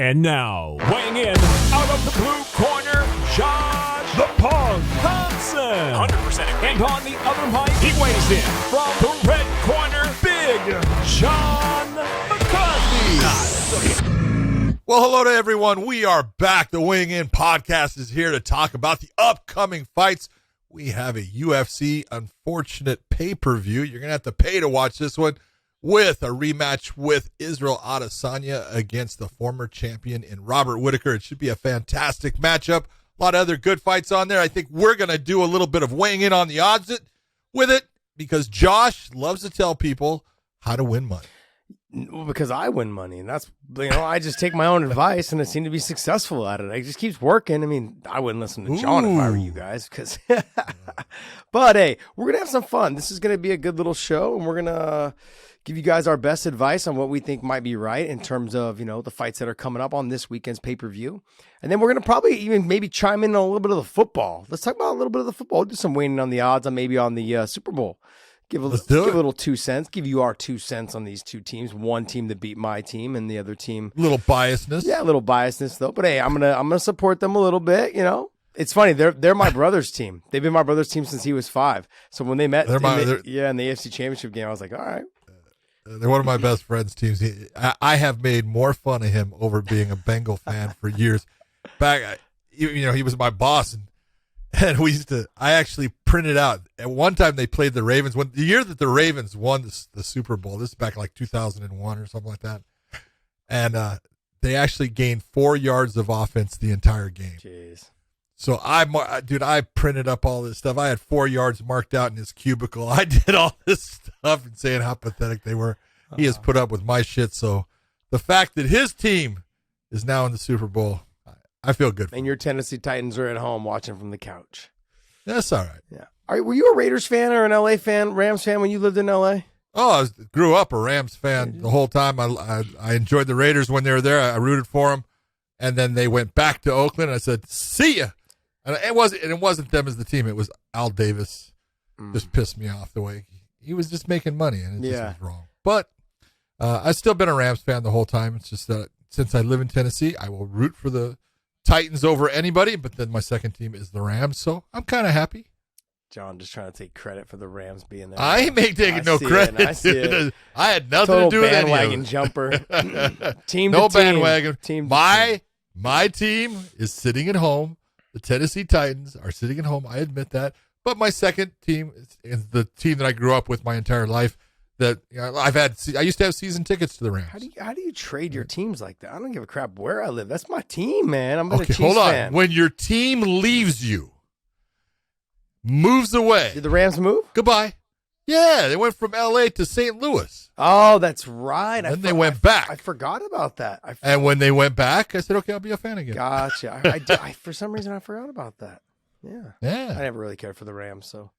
And now, weighing in out of the blue corner, Josh the Punk Thompson. 100%. And on the other mic, he weighs in from the red corner, Big Sean McCarthy. Well, hello to everyone. We are back. The Weighing In podcast is here to talk about the upcoming fights. We have a UFC unfortunate pay-per-view. You're going to have to pay to watch this one, with a rematch with Israel Adesanya against the former champion in Robert Whittaker. It should be a fantastic matchup. A lot of other good fights on there. I think we're going to do a little bit of weighing in on the odds with it, because Josh loves to tell people how to win money. Well, because I win money, and that's, I just take my own advice, and I seem to be successful at it. It just keeps working. I mean, I wouldn't listen to John if I were you guys, because. But hey, we're gonna have some fun. This is gonna be a good little show, and we're gonna give you guys our best advice on what we think might be right in terms of, the fights that are coming up on this weekend's pay-per-view. And then we're going to probably even maybe chime in on a little bit of the football. Let's talk about a little bit of the football. We'll do some weighing on the odds on maybe on the Super Bowl. Give a little 2 cents. Give you our 2 cents on these two teams. One team that beat my team, and the other team. A little biasness. Yeah, a little biasness though. But hey, I'm gonna support them a little bit. It's funny. They're my brother's team. They've been my brother's team since he was 5. So when they met, in the AFC Championship game, I was like, all right. They're one of my best friends' teams. I have made more fun of him over being a Bengal fan for years. Back, he was my boss, and I actually printed out. At one time, they played the Ravens. The year that the Ravens won the Super Bowl, this is back like 2001 or something like that, and they actually gained 4 yards of offense the entire game. Jeez. So I printed up all this stuff. I had 4 yards marked out in his cubicle. I did all this stuff and saying how pathetic they were. He has put up with my shit. So the fact that his team is now in the Super Bowl, I feel good for and your Tennessee Titans are at home watching from the couch. That's all right. Yeah. Were you a Raiders fan or an LA fan, Rams fan when you lived in LA? Oh, I grew up a Rams fan the whole time. I enjoyed the Raiders when they were there. I rooted for them. And then they went back to Oakland. And I said, see ya. And it wasn't them as the team. It was Al Davis. Just pissed me off the way he was just making money, and it just was wrong. But I've still been a Rams fan the whole time. It's just that since I live in Tennessee, I will root for the Titans over anybody. But then my second team is the Rams, so I'm kind of happy. John just trying to take credit for the Rams being there. I ain't taking no credit. I see it. I had nothing Total to do with any bandwagon of it. jumper. Team no to team. bandwagon. Team My team is sitting at home. The Tennessee Titans are sitting at home. I admit that. But my second team is the team that I grew up with my entire life. That I used to have season tickets to the Rams. How do you trade your teams like that? I don't give a crap where I live. That's my team, man. I'm a Chiefs hold on. fan. When your team leaves you, moves away. Did the Rams move? Goodbye. Yeah, they went from L.A. to St. Louis. Oh, that's right. And they went back. I forgot about that. And when they went back, I said, okay, I'll be a fan again. Gotcha. I for some reason, I forgot about that. Yeah. I never really cared for the Rams. So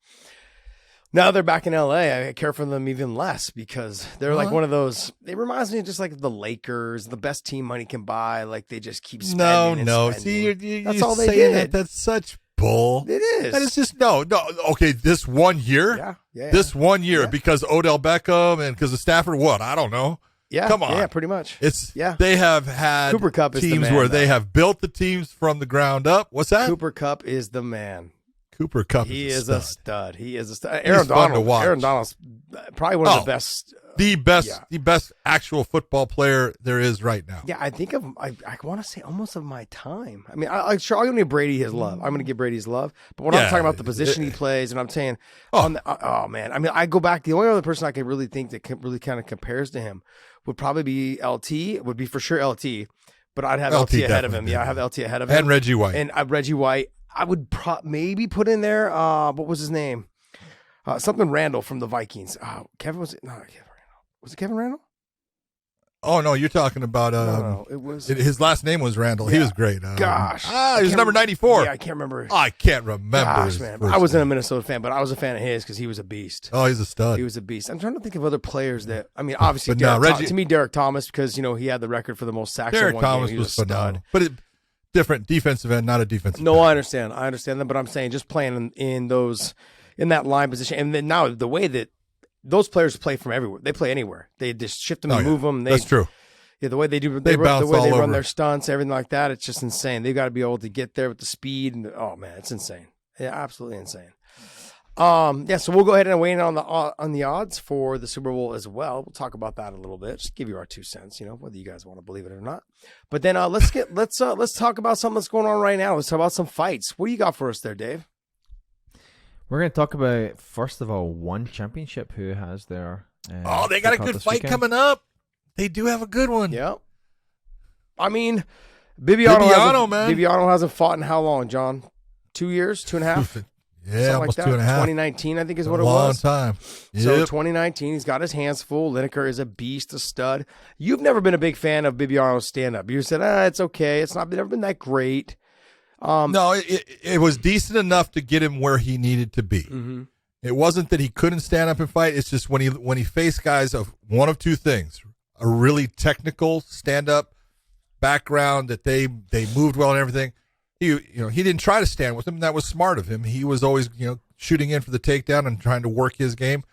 now they're back in L.A. I care for them even less because they're like one of those. It reminds me of just like the Lakers, the best team money can buy. Like they just keep spending. No. Spending. See, that's you're all they saying did. That's such bull. It is. That is just no. Okay, this 1 year. Yeah. This 1 year because Odell Beckham and because of Stafford. What? I don't know. Yeah. Come on. Yeah, pretty much. They have had Cooper Kupp is the teams man, where though. they have built the teams from the ground up. What's that? Cooper Kupp is the man. Cooper Kupp He is a stud. He is a stud. He's fun to watch. Aaron Donald's probably one of the best. The best actual football player there is right now. Yeah, I think I want to say almost of my time. I mean, I'll give Brady his love. I'm going to give Brady his love. But when I'm talking about the position he plays, and I'm saying, man, I mean, I go back. The only other person I can really think that really kind of compares to him would probably be LT. It would be for sure LT. But I'd have LT ahead of him. Yeah, I have LT ahead of him. And Reggie White. And Reggie White. I would maybe put in there. What was his name? Something Randall from the Vikings. Kevin was it? No, Kevin Randall. Was it Kevin Randall? Oh no, you're talking about. No, it was. His last name was Randall. He was great. He was number 94. Yeah, I can't remember. I can't remember. Gosh, man. I wasn't a Minnesota fan, but I was a fan of his because he was a beast. Oh, he's a stud. He was a beast. I'm trying to think of other players that. I mean, obviously, Reggie, to me, Derek Thomas because he had the record for the most sacks. Derek in one Thomas game. He was a phenomenal, but different defensive end, not a defensive. No, end. I understand that, but I'm saying just playing in that line position, and then now the way that those players play from everywhere, they play anywhere. They just shift them and move them. That's true. Yeah, the way they do, They the bounce way they all run over. their stunts, everything like that, it's just insane. They've got to be able to get there with the speed, and oh man, it's insane. Yeah, absolutely insane. Yeah, so we'll go ahead and weigh in on the odds for the Super Bowl as well. We'll talk about that a little bit. Just give you our 2 cents, whether you guys want to believe it or not. But then let's talk about something that's going on right now. Let's talk about some fights. What do you got for us there, Dave? We're going to talk about, first of all, One Championship, who has their they got a good fight coming up. They do have a good one. Yeah. I mean, Bibiano man. Bibiano hasn't fought in how long, John? 2 years, 2.5? Yeah, almost like that. 2.5. 2019, I think is what it Long was. time. Yep. So 2019, he's got his hands full. Lineker is a beast, a stud. You've never been a big fan of Bibiano's stand-up. You said, it's okay. It's never been that great. No, it was decent enough to get him where he needed to be. Mm-hmm. It wasn't that he couldn't stand up and fight. It's just when he faced guys of one of two things: a really technical stand-up background that they moved well and everything. He didn't try to stand with him. That was smart of him. He was always shooting in for the takedown and trying to work his game.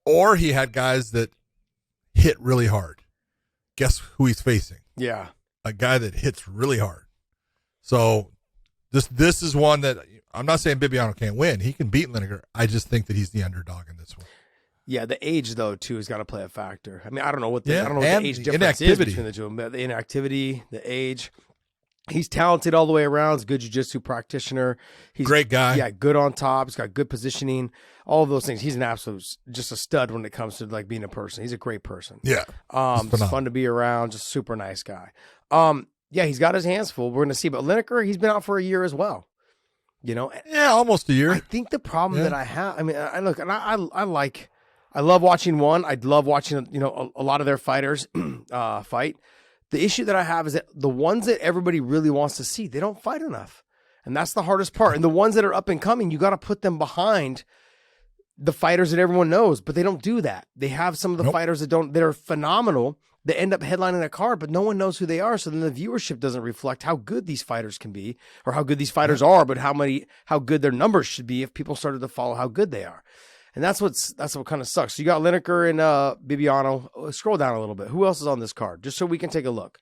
Or he had guys that hit really hard. Guess who he's facing? Yeah, a guy that hits really hard. So this is one that I'm not saying Bibiano can't win. He can beat Lineker. I just think that he's the underdog in this one. Yeah, the age though too has got to play a factor. I mean, I don't know what the age difference inactivity is between the two. But the inactivity, the age. He's talented all the way around. He's a good jiu-jitsu practitioner. He's great guy. Yeah, good on top. He's got good positioning. All of those things. He's an absolute just a stud when it comes to like being a person. He's a great person. Yeah. It's fun to be around. Just super nice guy. Yeah, he's got his hands full. We're gonna see. But Lineker, he's been out for a year as well. Yeah, almost a year. I think the problem that I have, I mean, I look and I love watching one. I love watching a lot of their fighters fight. The issue that I have is that the ones that everybody really wants to see, they don't fight enough. And that's the hardest part. And the ones that are up and coming, you got to put them behind the fighters that everyone knows, but they don't do that. They have some of the fighters that are phenomenal, that end up headlining a card, but no one knows who they are. So then the viewership doesn't reflect how good these fighters can be or how good these fighters are, but how good their numbers should be if people started to follow how good they are. And that's what kind of sucks. So you got Lineker and Bibiano. Scroll down a little bit. Who else is on this card? Just so we can take a look.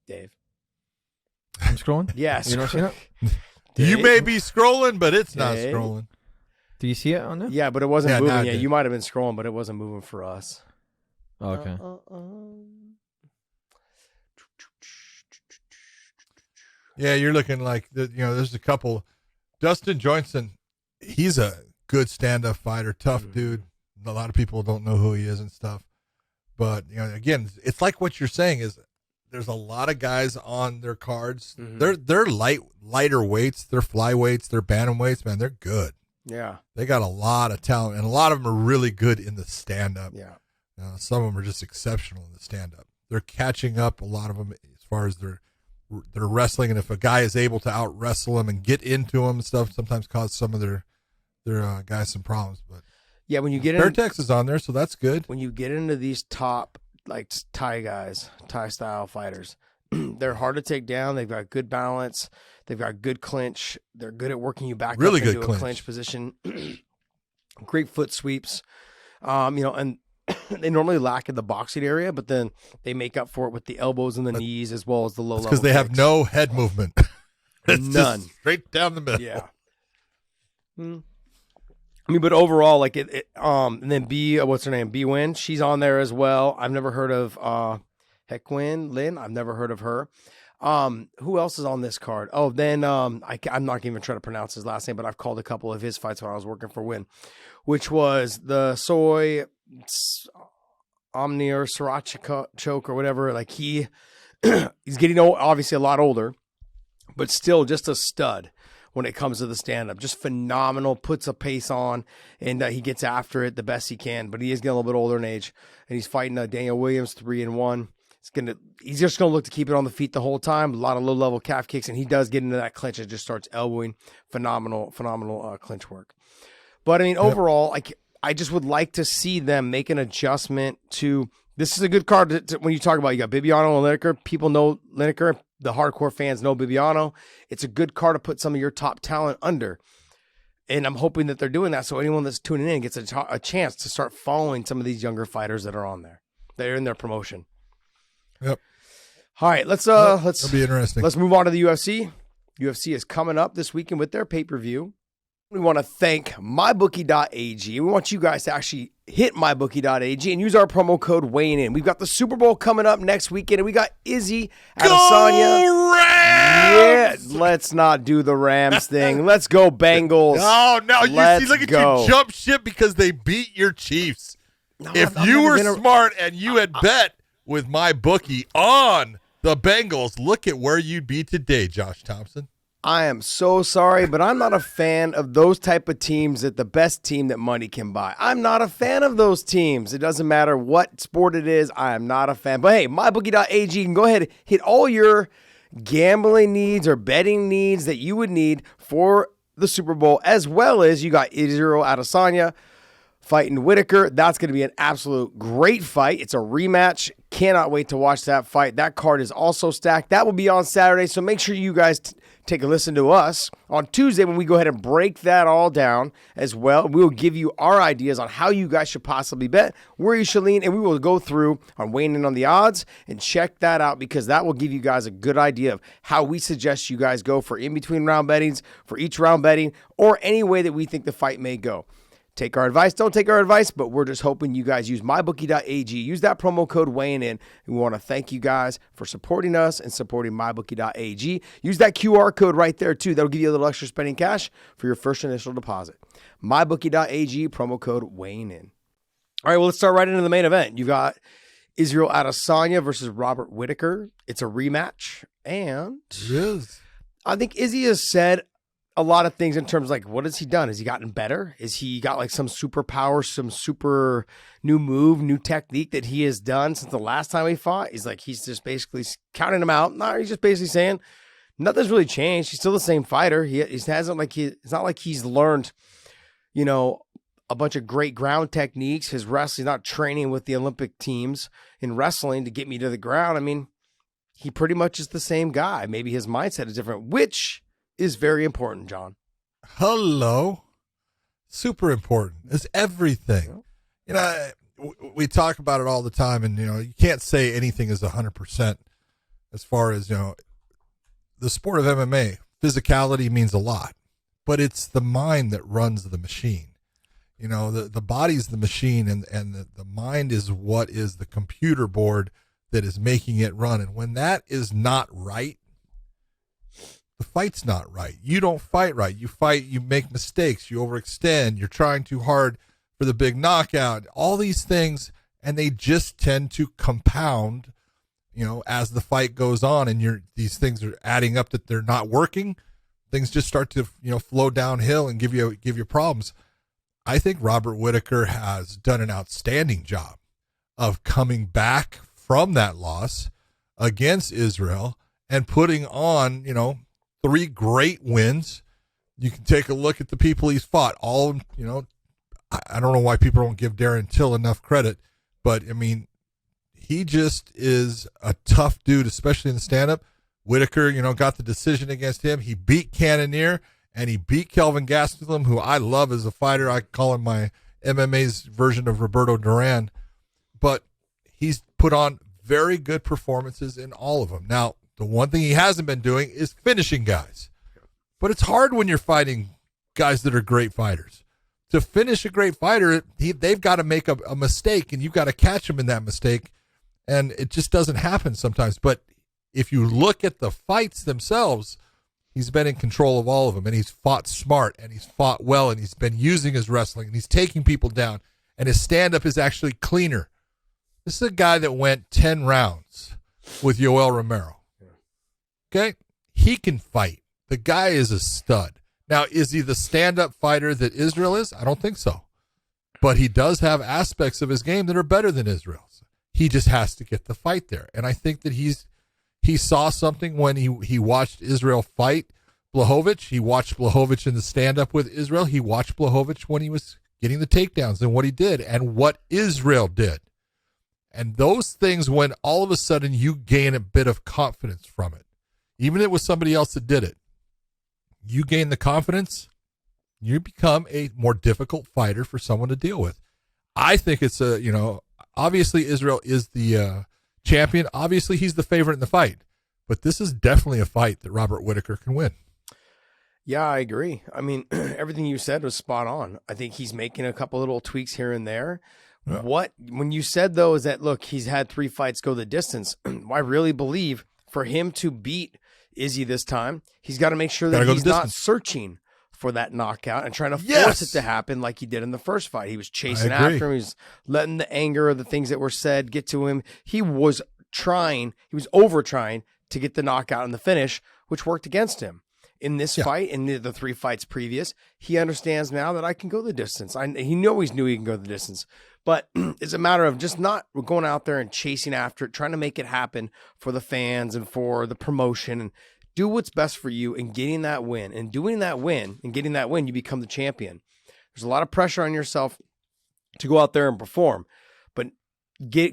Dave. I'm scrolling? Yeah. You not seeing it? You may be scrolling, but it's not Dave. scrolling. Do you see it on there? Yeah, but it wasn't Yeah, moving now I yet. did. You might have been scrolling, but it wasn't moving for us. Oh, okay. Yeah, you're looking like there's a couple. Dustin Johnson, he's a good stand-up fighter, tough dude. A lot of people don't know who he is and stuff. But again, it's like what you're saying is there's a lot of guys on their cards. Mm-hmm. They're lighter weights, they're flyweights, they're bantamweights. Man, they're good. Yeah. They got a lot of talent, and a lot of them are really good in the stand-up. Yeah. Some of them are just exceptional in the stand-up. They're catching up, a lot of them, as far as their wrestling, and if a guy is able to out wrestle them and get into them and stuff, sometimes cause some of their guys some problems. But yeah, when you get Vertex is on there, so that's good. When you get into these top like Thai guys, Thai style fighters, they're hard to take down. They've got good balance. They've got good clinch. They're good at working you back Really up good into a clinch position. Great foot sweeps. And they normally lack in the boxing area, but then they make up for it with the elbows and the knees as well as the low level. Because they have no head movement. It's None. just straight down the middle. Yeah. I mean, but overall, like and then what's her name? B-Win, she's on there as well. I've never heard of Hequin Lin. I've never heard of her. Who else is on this card? Oh, then I'm not even trying to pronounce his last name, but I've called a couple of his fights when I was working for Win, which was the Soy Omni or Sriracha choke or whatever. Like he's getting obviously a lot older, but still just a stud when it comes to the stand-up. Just phenomenal, puts a pace on, and he gets after it the best he can. But he is getting a little bit older in age, and he's fighting Daniel Williams 3-1. He's just going to look to keep it on the feet the whole time. A lot of low-level calf kicks, and he does get into that clinch. It just starts elbowing. Phenomenal clinch work. But, I mean, overall, I just would like to see them make an adjustment to – this is a good card when you talk about you got Bibiano and Lineker. People know Lineker. The hardcore fans know Bibiano. It's a good card to put some of your top talent under. And I'm hoping that they're doing that so anyone that's tuning in gets a chance to start following some of these younger fighters that are on there. They're in their promotion. Yep. All right, let's That'll be interesting. Let's move on to the UFC. UFC is coming up this weekend with their pay-per-view. We want to thank mybookie.ag. We want you guys to actually hit mybookie.ag and use our promo code weighing in. We've got the Super Bowl coming up next weekend, and we got Izzy Adesanya. Go Yeah, Rams! let's not do the Rams thing. Let's go Bengals. Oh, no. Look at go. you jump ship because they beat your Chiefs. No, If I've you never were been smart and you had bet with my bookie on the Bengals, look at where you'd be today, Josh Thompson. I am so sorry, but I'm not a fan of those type of teams that the best team that money can buy. I'm not a fan of those teams. It doesn't matter what sport it is. I am not a fan. But hey, mybookie.ag, you can go ahead and hit all your gambling needs or betting needs that you would need for the Super Bowl, as well as you got Israel Adesanya fighting Whittaker. That's going to be an absolute great fight. It's a rematch. Cannot wait to watch that fight. That card is also stacked. That will be on Saturday, so make sure you guys take a listen to us on Tuesday when we go ahead and break that all down as well. We will give you our ideas on how you guys should possibly bet, where you should lean, and we will go through on weighing in on the odds and check that out because that will give you guys a good idea of how we suggest you guys go for in-between round bettings, for each round betting, or any way that we think the fight may go. Take our advice, don't take our advice, but we're just hoping you guys use mybookie.ag. Use that promo code weighing in. We want to thank you guys for supporting us and supporting mybookie.ag. Use that QR code right there too. That'll give you a little extra spending cash for your first initial deposit. Mybookie.ag, promo code weighing in. All right, well, let's start right into the main event. You got Israel Adesanya versus Robert Whittaker. It's a rematch, and It is. I think Izzy has said a lot of things in terms of like, what has he done? Has he gotten better? Is he got like some superpower, some super new move, new technique that he has done since the last time he fought? He's just basically counting him out. No, he's just basically saying nothing's really changed. He's still the same fighter. It's not like he's learned, a bunch of great ground techniques. His wrestling, not training with the Olympic teams in wrestling to get me to the ground. I mean, he pretty much is the same guy. Maybe his mindset is different, which is very important, John. Hello. Super important. It's everything. We talk about it all the time, and, you can't say anything is 100% as far as, the sport of MMA. Physicality means a lot, but it's the mind that runs the machine. The body's the machine, and the mind is what is the computer board that is making it run. And when that is not right, the fight's not right. You don't fight right. You make mistakes. You overextend. You're trying too hard for the big knockout. All these things, and they just tend to compound, as the fight goes on, and these things are adding up that they're not working. Things just start to, flow downhill and give you problems. I think Robert Whittaker has done an outstanding job of coming back from that loss against Israel and putting on, 3 great wins. You can take a look at the people he's fought. All, I don't know why people don't give Darren Till enough credit, but I mean, he just is a tough dude, especially in the stand-up. Whittaker, got the decision against him. He beat Cannonier, and he beat Kelvin Gastelum, who I love as a fighter. I call him my MMA's version of Roberto Duran. But he's put on very good performances in all of them. Now, the one thing he hasn't been doing is finishing guys. But it's hard when you're fighting guys that are great fighters. To finish a great fighter, they've got to make a mistake, and you've got to catch them in that mistake. And it just doesn't happen sometimes. But if you look at the fights themselves, he's been in control of all of them, and he's fought smart, and he's fought well, and he's been using his wrestling, and he's taking people down, and his stand-up is actually cleaner. This is a guy that went 10 rounds with Yoel Romero. Okay? He can fight. The guy is a stud. Now, is he the stand-up fighter that Israel is? I don't think so. But he does have aspects of his game that are better than Israel's. He just has to get the fight there. And I think that he saw something when he watched Israel fight Blachowicz. He watched Blachowicz in the stand-up with Israel. He watched Blachowicz when he was getting the takedowns and what he did and what Israel did. And those things, when all of a sudden you gain a bit of confidence from it, even if it was somebody else that did it, you gain the confidence, you become a more difficult fighter for someone to deal with. I think it's obviously Israel is the champion. Obviously he's the favorite in the fight, but this is definitely a fight that Robert Whittaker can win. Yeah, I agree. I mean, everything you said was spot on. I think he's making a couple little tweaks here and there. Yeah. When you said, though, is that, look, he's had 3 fights go the distance. I really believe for him to beat Izzy this time, he's got to make sure that he's not searching for that knockout and trying to force it to happen like he did in the first fight. He was chasing after him. He was letting the anger of the things that were said get to him. He was over trying to get the knockout and the finish, which worked against him. In this fight, in the 3 fights previous, he understands now that I can go the distance. He always knew he can go the distance. But it's a matter of just not going out there and chasing after it, trying to make it happen for the fans and for the promotion, and do what's best for you and getting that win. And doing that win and getting that win, you become the champion. There's a lot of pressure on yourself to go out there and perform. But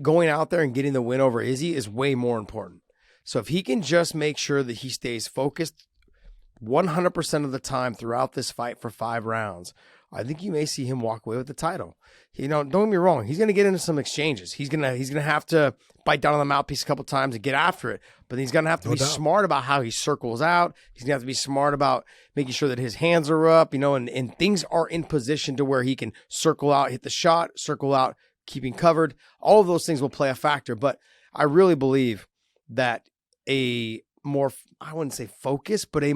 going out there and getting the win over Izzy is way more important. So if he can just make sure that he stays focused 100% of the time throughout this fight for 5 rounds, I think you may see him walk away with the title. Don't get me wrong. He's going to get into some exchanges. He's going to have to bite down on the mouthpiece a couple times and get after it. But he's going to have to be smart about how he circles out. He's going to have to be smart about making sure that his hands are up, and things are in position to where he can circle out, hit the shot, circle out, keeping covered. All of those things will play a factor. But I really believe that a more, I wouldn't say focused, but he's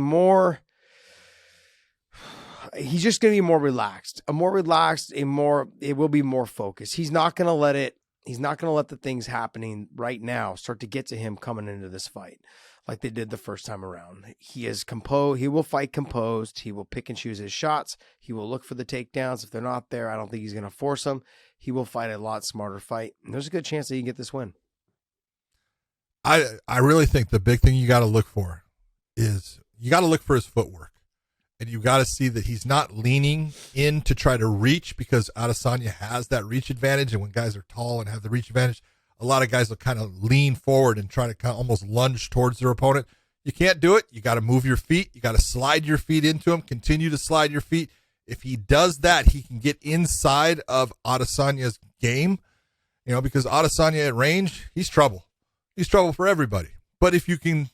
just going to be more relaxed, it will be more focused. He's not going to let the things happening right now start to get to him coming into this fight like they did the first time around. He is composed. He will fight composed. He will pick and choose his shots. He will look for the takedowns. If they're not there, I don't think he's going to force them. He will fight a lot smarter fight. And there's a good chance that he can get this win. I really think the big thing you got to look for is you got to look for his footwork, and you got to see that he's not leaning in to try to reach, because Adesanya has that reach advantage. And when guys are tall and have the reach advantage, a lot of guys will kind of lean forward and try to kind of almost lunge towards their opponent. You can't do it. You got to move your feet. You got to slide your feet into him, continue to slide your feet. If he does that, he can get inside of Adesanya's game, because Adesanya at range, he's trouble. He's trouble for everybody. But if you can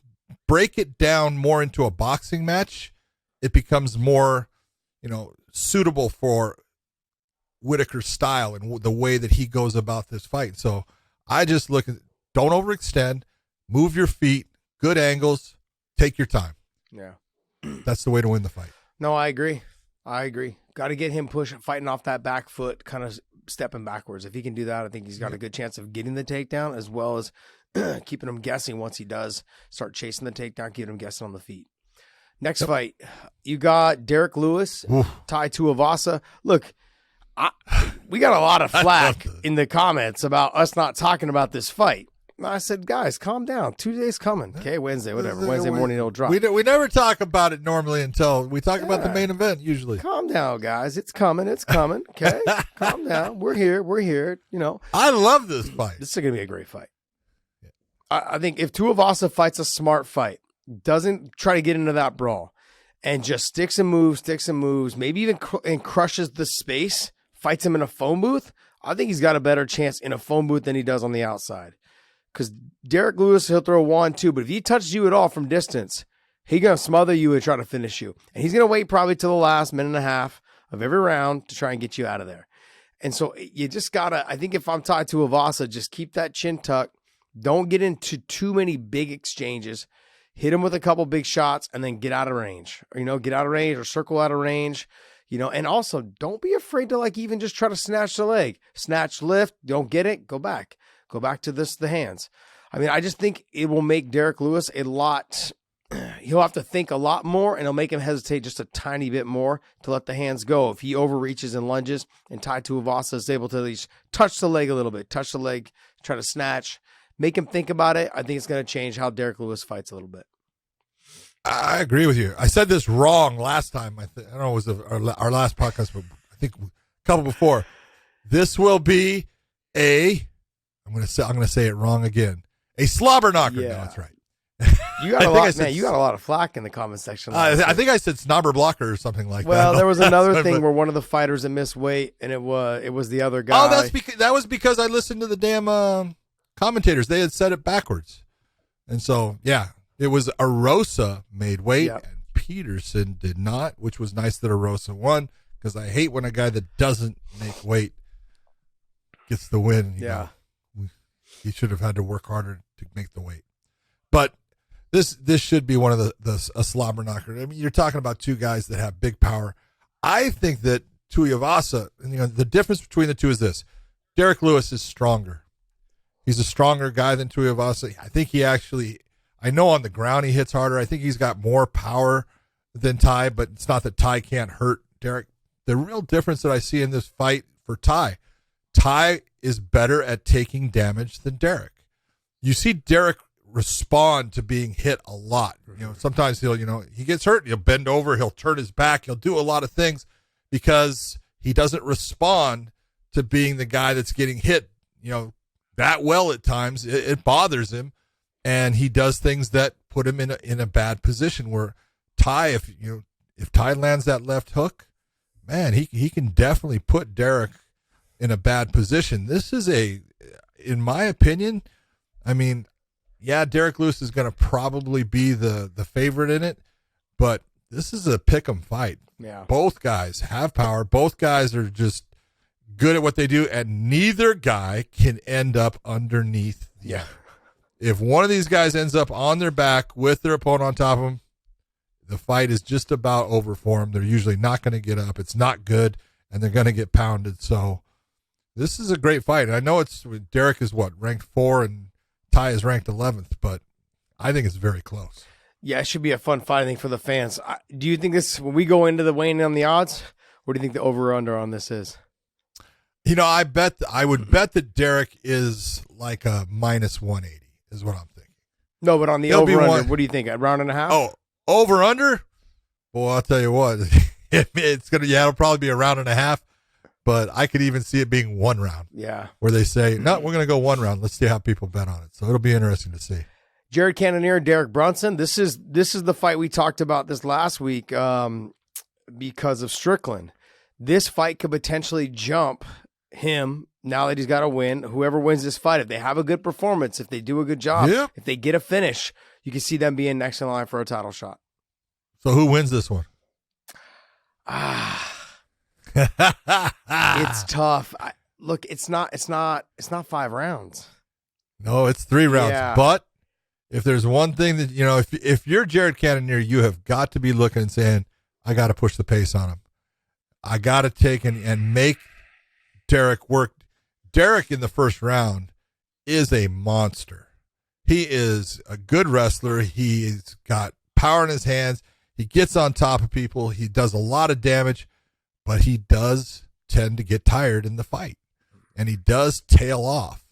break it down more into a boxing match, it becomes more, suitable for Whittaker's style and the way that he goes about this fight. So I just look at, don't overextend, move your feet, good angles, take your time. Yeah. That's the way to win the fight. No, I agree. Got to get him fighting off that back foot, kind of stepping backwards. If he can do that, I think he's got a good chance of getting the takedown, as well as keeping him guessing once he does start chasing the takedown, keeping him guessing on the feet. Next fight, you got Derek Lewis, Tai Tuivasa. Look, we got a lot of flack in the comments about us not talking about this fight. I said, guys, calm down. Tuesday's coming. Okay, Wednesday, whatever. Wednesday morning it'll drop. We never talk about it normally until we talk about the main event usually. Calm down, guys. It's coming. Okay? Calm down. We're here. I love this fight. This is going to be a great fight. I think if Tuivasa fights a smart fight, doesn't try to get into that brawl, and just sticks and moves, maybe even and crushes the space, fights him in a phone booth, I think he's got a better chance in a phone booth than he does on the outside. Because Derek Lewis, he'll throw 1-2, but if he touches you at all from distance, he's going to smother you and try to finish you. And he's going to wait probably till the last minute and a half of every round to try and get you out of there. And so you just got to, I think if I'm tied to Tuivasa, just keep that chin tucked. Don't get into too many big exchanges. Hit him with a couple big shots and then get out of range. Or, get out of range or circle out of range. And also don't be afraid to even just try to snatch the leg. Snatch, lift, don't get it, go back. Go back to the hands. I just think it will make Derek Lewis he'll have to think a lot more, and it'll make him hesitate just a tiny bit more to let the hands go. If he overreaches and lunges, and Tai Tuivasa is able to at least touch the leg a little bit, try to snatch, make him think about it, I think it's going to change how Derek Lewis fights a little bit. I agree with you. I said this wrong last time. I don't know, it was our last podcast, but I think a couple before. This will be I'm going to say it wrong again. A slobber knocker. Yeah. No, that's right. You got I a think I lot, said man. You got a lot of flack in the comment section. I think I said snobber blocker or something like that. Well, there was another thing But- where one of the fighters that missed weight, and it was the other guy. Oh, that was because I listened to the damn commentators. They had said it backwards, and so yeah, it was Arosa made weight, Yep. and Peterson did not, which was nice that Arosa won because I hate when a guy that doesn't make weight gets the win. You Yeah. know, he should have had to work harder to make the weight, but. This should be one of a slobber knocker. I mean, you're talking about two guys that have big power. I think that Tuivasa, the difference between the two is this. Derek Lewis is stronger. He's a stronger guy than Tuivasa. I think I know on the ground he hits harder. I think he's got more power than Ty, but it's not that Ty can't hurt Derek. The real difference that I see in this fight for Ty is better at taking damage than Derek. You see Derek respond to being hit a lot. Sometimes he gets hurt, he'll bend over, he'll turn his back, he'll do a lot of things because he doesn't respond to being the guy that's getting hit, that well at times. It bothers him, and he does things that put him in a bad position where Ty, if Ty lands that left hook, man, he can definitely put Derek in a bad position. This is in my opinion, I mean, yeah, Derek Lewis is going to probably be the favorite in it, but this is a pick'em fight. Yeah. Both guys have power. Both guys are just good at what they do, and neither guy can end up underneath. Yeah. If one of these guys ends up on their back with their opponent on top of them, the fight is just about over for them. They're usually not going to get up. It's not good, and they're going to get pounded. So this is a great fight. I know Derek is ranked 4 and Ty is ranked 11th, but I think it's very close. Yeah, it should be a fun fight, I think, for the fans. Do you think when we go into the weighing on the odds, what do you think the over-under on this is? I would bet that Derek is like a minus 180 is what I'm thinking. No, but on the over-under, what do you think? A round and a half? Oh, over-under? Well, I'll tell you what. It'll probably be a round and a half, but I could even see it being 1 round. Yeah. Where they say, no, we're going to go 1 round. Let's see how people bet on it. So it'll be interesting to see. Jared Cannonier, Derek Brunson. This is the fight we talked about this last week because of Strickland. This fight could potentially jump him now that he's got a win. Whoever wins this fight, if they have a good performance, if they do a good job, if they get a finish, you can see them being next in line for a title shot. So who wins this one? It's tough. Look, it's not 5 rounds. No, it's 3 rounds. Yeah. But if there's one thing that, if you're Jared Cannonier, you have got to be looking and saying, I got to push the pace on him. I got to take and make Derek work. Derek in the first round is a monster. He is a good wrestler. He's got power in his hands. He gets on top of people. He does a lot of damage, but he does tend to get tired in the fight, and he does tail off.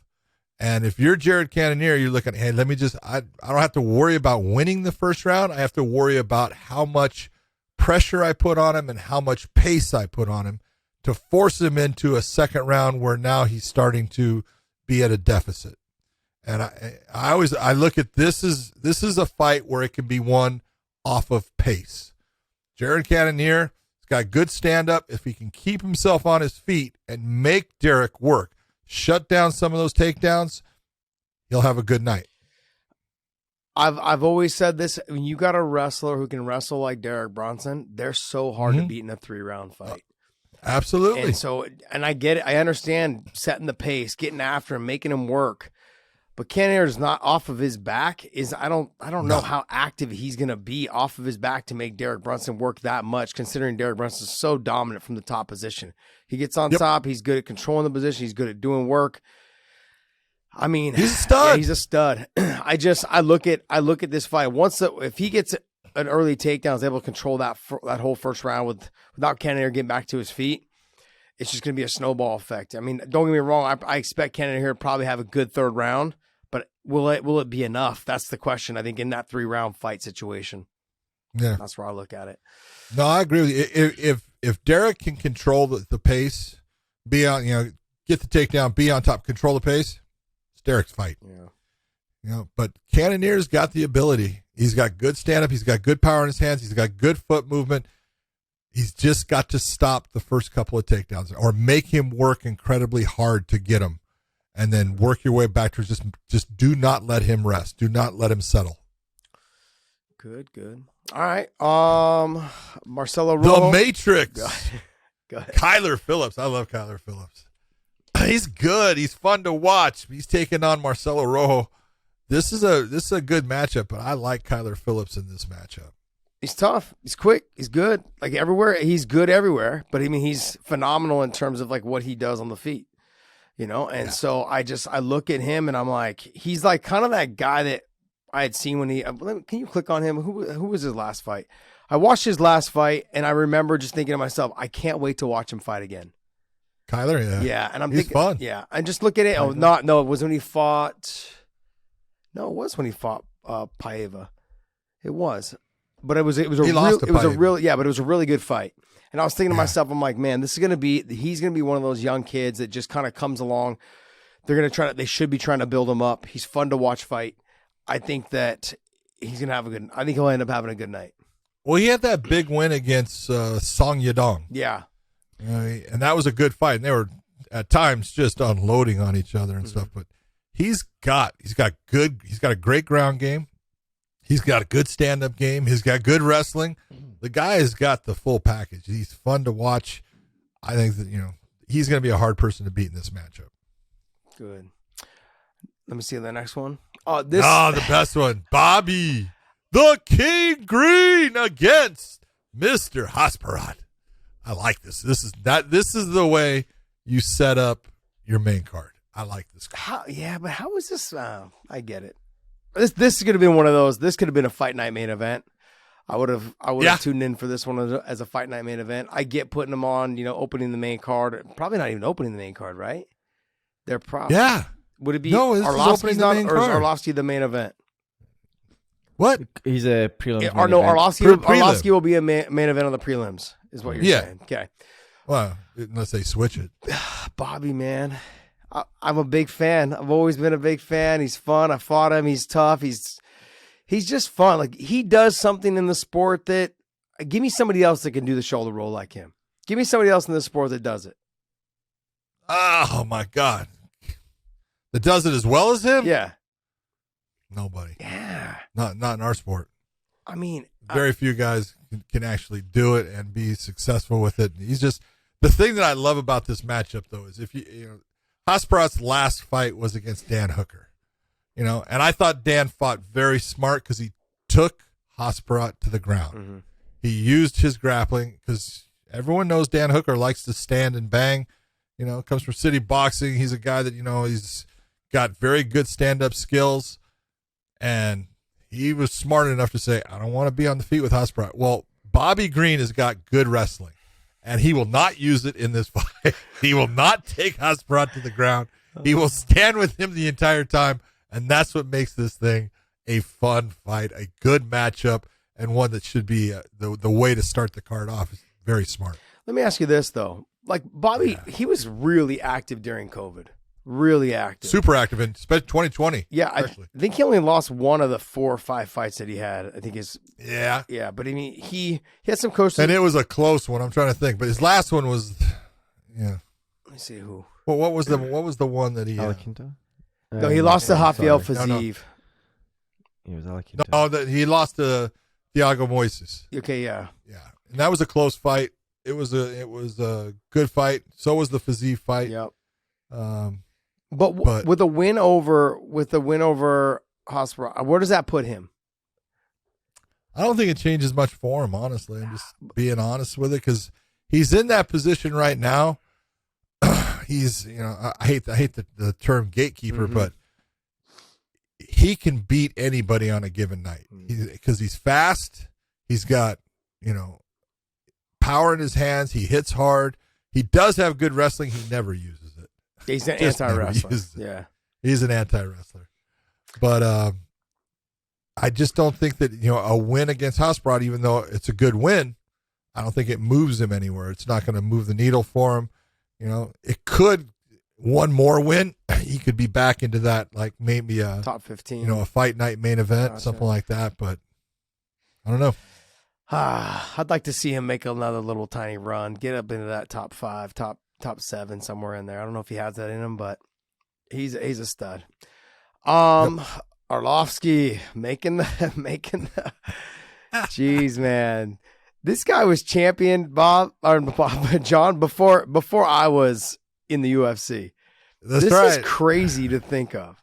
And if you're Jared Cannonier, you're looking, hey, I don't have to worry about winning the first round. I have to worry about how much pressure I put on him and how much pace I put on him to force him into a second round where now he's starting to be at a deficit. And I look at this is a fight where it can be won off of pace. Jared Cannonier has got good stand-up. If he can keep himself on his feet and make Derek work, shut down some of those takedowns, he'll have a good night. I've always said this, when you got a wrestler who can wrestle like Derek Brunson, they're so hard to beat in a 3-round fight. Absolutely. And I get it. I understand setting the pace, getting after him, making him work. But Cannonier is not off of his back. I don't know how active he's going to be off of his back to make Derek Brunson work that much, considering Derek Brunson is so dominant from the top position. He gets on top. He's good at controlling the position. He's good at doing work. I mean, he's a stud. Yeah, he's a stud. I look at this fight. If he gets an early takedown, is able to control that whole first round without Cannonier getting back to his feet, it's just going to be a snowball effect. I mean, don't get me wrong. I expect Cannonier to probably have a good third round, but will it be enough? That's the question. I think in that 3-round fight situation. Yeah, that's where I look at it. No, I agree with you. If Derek can control the pace, be on, get the takedown, be on top, control the pace, it's Derek's fight. Yeah. But Cannonier's got the ability. He's got good stand-up. He's got good power in his hands. He's got good foot movement. He's just got to stop the first couple of takedowns or make him work incredibly hard to get him and then work your way back to just do not let him rest. Do not let him settle. Good. All right. Marcelo Rojo. The Matrix. Go ahead. Kyler Phillips. I love Kyler Phillips. He's good. He's fun to watch. He's taking on Marcelo Rojo. This is a good matchup, but I like Kyler Phillips in this matchup. He's tough. He's quick. He's good. Like everywhere, he's good everywhere. But I mean, he's phenomenal in terms of like what he does on the feet, And so I look at him and I'm like, he's like kind of that guy that I had seen when he. Can you click on him? Who was his last fight? I watched his last fight and I remember just thinking to myself, I can't wait to watch him fight again. Kyler, yeah, yeah, and he's fun. Yeah, and just look at it. No, it was when he fought. No, it was when he fought Paiva. It was. But it was a really good fight. And I was thinking to myself, I'm like, man, he's gonna be one of those young kids that just kind of comes along. They should be trying to build him up. He's fun to watch fight. I think that I think he'll end up having a good night. Well, he had that big win against Song Yadong. Yeah. And that was a good fight. And they were at times just unloading on each other and stuff, but he's got a great ground game. He's got a good stand-up game. He's got good wrestling. The guy has got the full package. He's fun to watch. I think that, he's going to be a hard person to beat in this matchup. Good. Let me see the next one. The best one. Bobby, the King Green against Mr. Hasparat. I like this. This is the way you set up your main card. I like this card. But how is this? I get it. This could have been one of those. This could have been a fight night main event. I would have tuned in for this one as a fight night main event. I get putting them on, opening the main card. Probably not even opening the main card, right? They're probably. Yeah. Would it be Arlovsky's not, main or is card. Arlovsky the main event? What? He's a prelim. Arlovsky will be a main event on the prelims, is what you're saying. Okay. Well, unless they switch it. Bobby, man. I'm a big fan. I've always been a big fan. He's fun. I fought him. He's tough. He's just fun. Like, he does something in the sport that, give me somebody else that can do the shoulder roll like him. Give me somebody else in the sport that does it. Oh my God. That does it as well as him? Yeah. Nobody. Yeah. Not in our sport. I mean, very few guys can actually do it and be successful with it. He's just, the thing that I love about this matchup though is if Hasparat's last fight was against Dan Hooker, and I thought Dan fought very smart because he took Hasparat to the ground. Mm-hmm. He used his grappling because everyone knows Dan Hooker likes to stand and bang. Comes from city boxing. He's a guy that, he's got very good stand-up skills. And he was smart enough to say, I don't want to be on the feet with Hasparat. Well, Bobby Green has got good wrestling. And he will not use it in this fight. He will not take Hasparat to the ground. He will stand with him the entire time. And that's what makes this thing a fun fight, a good matchup, and one that should be the way to start the card off. Is very smart. Let me ask you this, though. Like, Bobby, he was really active during COVID. Really active. Super active in 2020. Yeah, I think he only lost one of the 4 or 5 fights that he had. I think Yeah, but I mean, he had some coaches. And it was a close one. I'm trying to think. But his last one was, Let me see who. Well, what was the one that he Alaquinta? No, he lost to Rafael Fiziev. No. He was Alaquinta. No, he lost to Thiago Moises. Okay, yeah. Yeah. And that was a close fight. It was a good fight. So was the Fiziev fight. Yep. But with the win over Hasparat, where does that put him? I don't think it changes much for him, honestly. I'm just being honest with it because he's in that position right now. He's, I hate the term gatekeeper, but he can beat anybody on a given night because he's fast. He's got, power in his hands. He hits hard. He does have good wrestling. He never uses it. He's an anti-wrestler. Yeah. He's an anti-wrestler. But I just don't think that, a win against Hasparat, even though it's a good win, I don't think it moves him anywhere. It's not going to move the needle for him. It could one more win, he could be back into that, like maybe a top 15. a fight night main event, something like that. But I don't know. I'd like to see him make another little tiny run, get up into that top 5, top 7, somewhere in there. I don't know if he has that in him, but he's a stud. Arlovsky making the jeez, man. This guy was champion, John, before I was in the UFC. This is crazy to think of.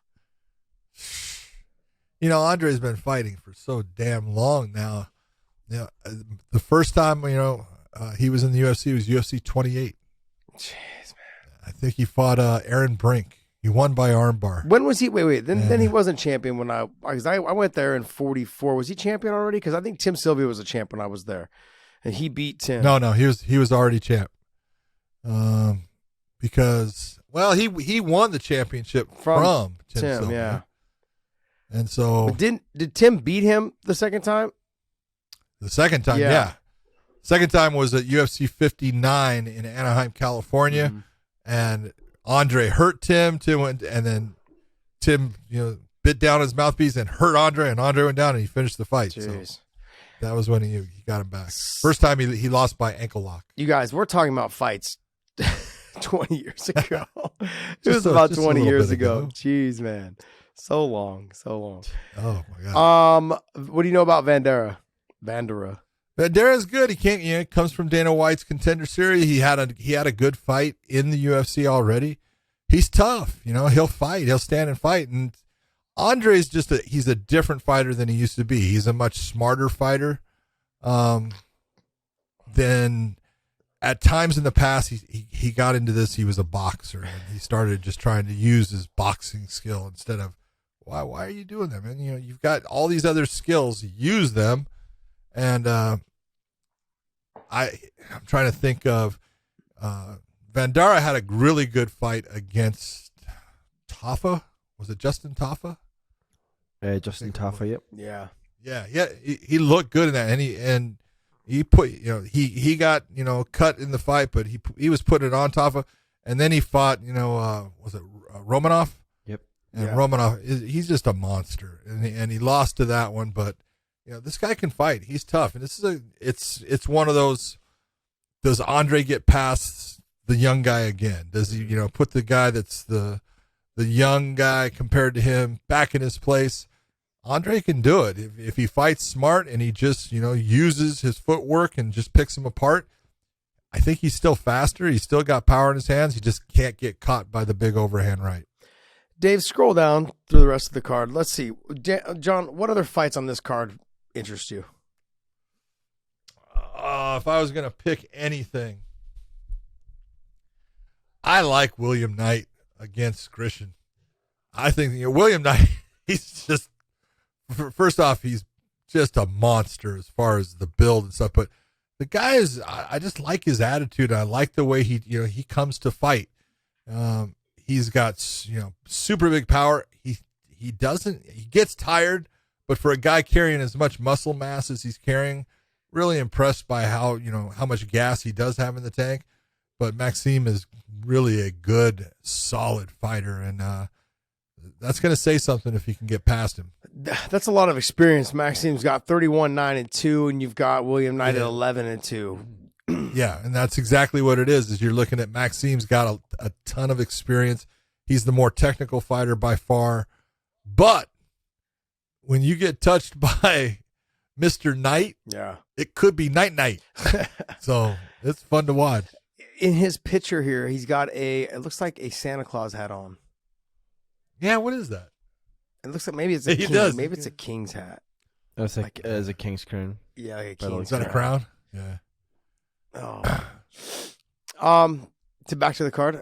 Andre's been fighting for so damn long now. The first time, he was in the UFC was UFC 28. Jeez, man. I think he fought Aaron Brink. He won by armbar. When was he? Wait. Then he wasn't champion when I went there in 44. Was he champion already? Because I think Tim Sylvia was a champ when I was there, and he beat Tim. No, he was already champ. Because he won the championship from Tim Sylvia. Yeah. And so, but did Tim beat him the second time? The second time, yeah. Second time was at UFC 59 in Anaheim, California, and Andre hurt Tim. And then Tim, bit down his mouthpiece and hurt Andre, and Andre went down and he finished the fight. Jeez. So that was when he got him back. First time he lost by ankle lock. You guys, we're talking about fights 20 years ago. It was about 20 years ago. Jeez, man. So long. Oh my God. What do you know about Vandera? Vandera's good. He can't. Comes from Dana White's Contender Series. He had a good fight in the UFC already. He's tough. He'll fight. He'll stand and fight. And Andre's he's a different fighter than he used to be. He's a much smarter fighter. Than at times in the past. He got into this. He was a boxer, and he started just trying to use his boxing skill instead of why are you doing that, man? You've got all these other skills. Use them. And I'm trying to think of Vandera had a really good fight against Taffa. Was it Justin Taffa? Justin Taffa, yep. Yeah. He looked good in that, and he put he got cut in the fight, but he was putting it on Taffa, and then he fought was it Romanov? Yep. And Romanov he's just a monster, and he lost to that one, but. This guy can fight. He's tough, and it's one of those. Does Andre get past the young guy again? Does he put the guy that's the young guy compared to him back in his place? Andre can do it if he fights smart and he just uses his footwork and just picks him apart. I think he's still faster. He's still got power in his hands. He just can't get caught by the big overhand right. Dave, scroll down through the rest of the card. Let's see, John. What other fights on this card interest you? If I was going to pick anything, I like William Knight against Grishin. I think William Knight, he's just, first off, he's just a monster as far as the build and stuff, but the guy I just like his attitude. I like the way he comes to fight. He's got, super big power. He gets tired. But for a guy carrying as much muscle mass as he's carrying, really impressed by how much gas he does have in the tank. But Maxime is really a good, solid fighter, and that's going to say something if he can get past him. That's a lot of experience. Maxime's got 31-9-2, and you've got William Knight at 11-2. Yeah, and that's exactly what it is you're looking at Maxime's got a ton of experience. He's the more technical fighter by far, but when you get touched by Mr. Knight, it could be night. So it's fun to watch. In his picture here, he's got it looks like a Santa Claus hat on. Yeah, what is that? It looks like maybe it's a maybe it's a king's hat. That's as a king's crown. Yeah, like a king's Is that a crown? Yeah. Oh. Back to the card.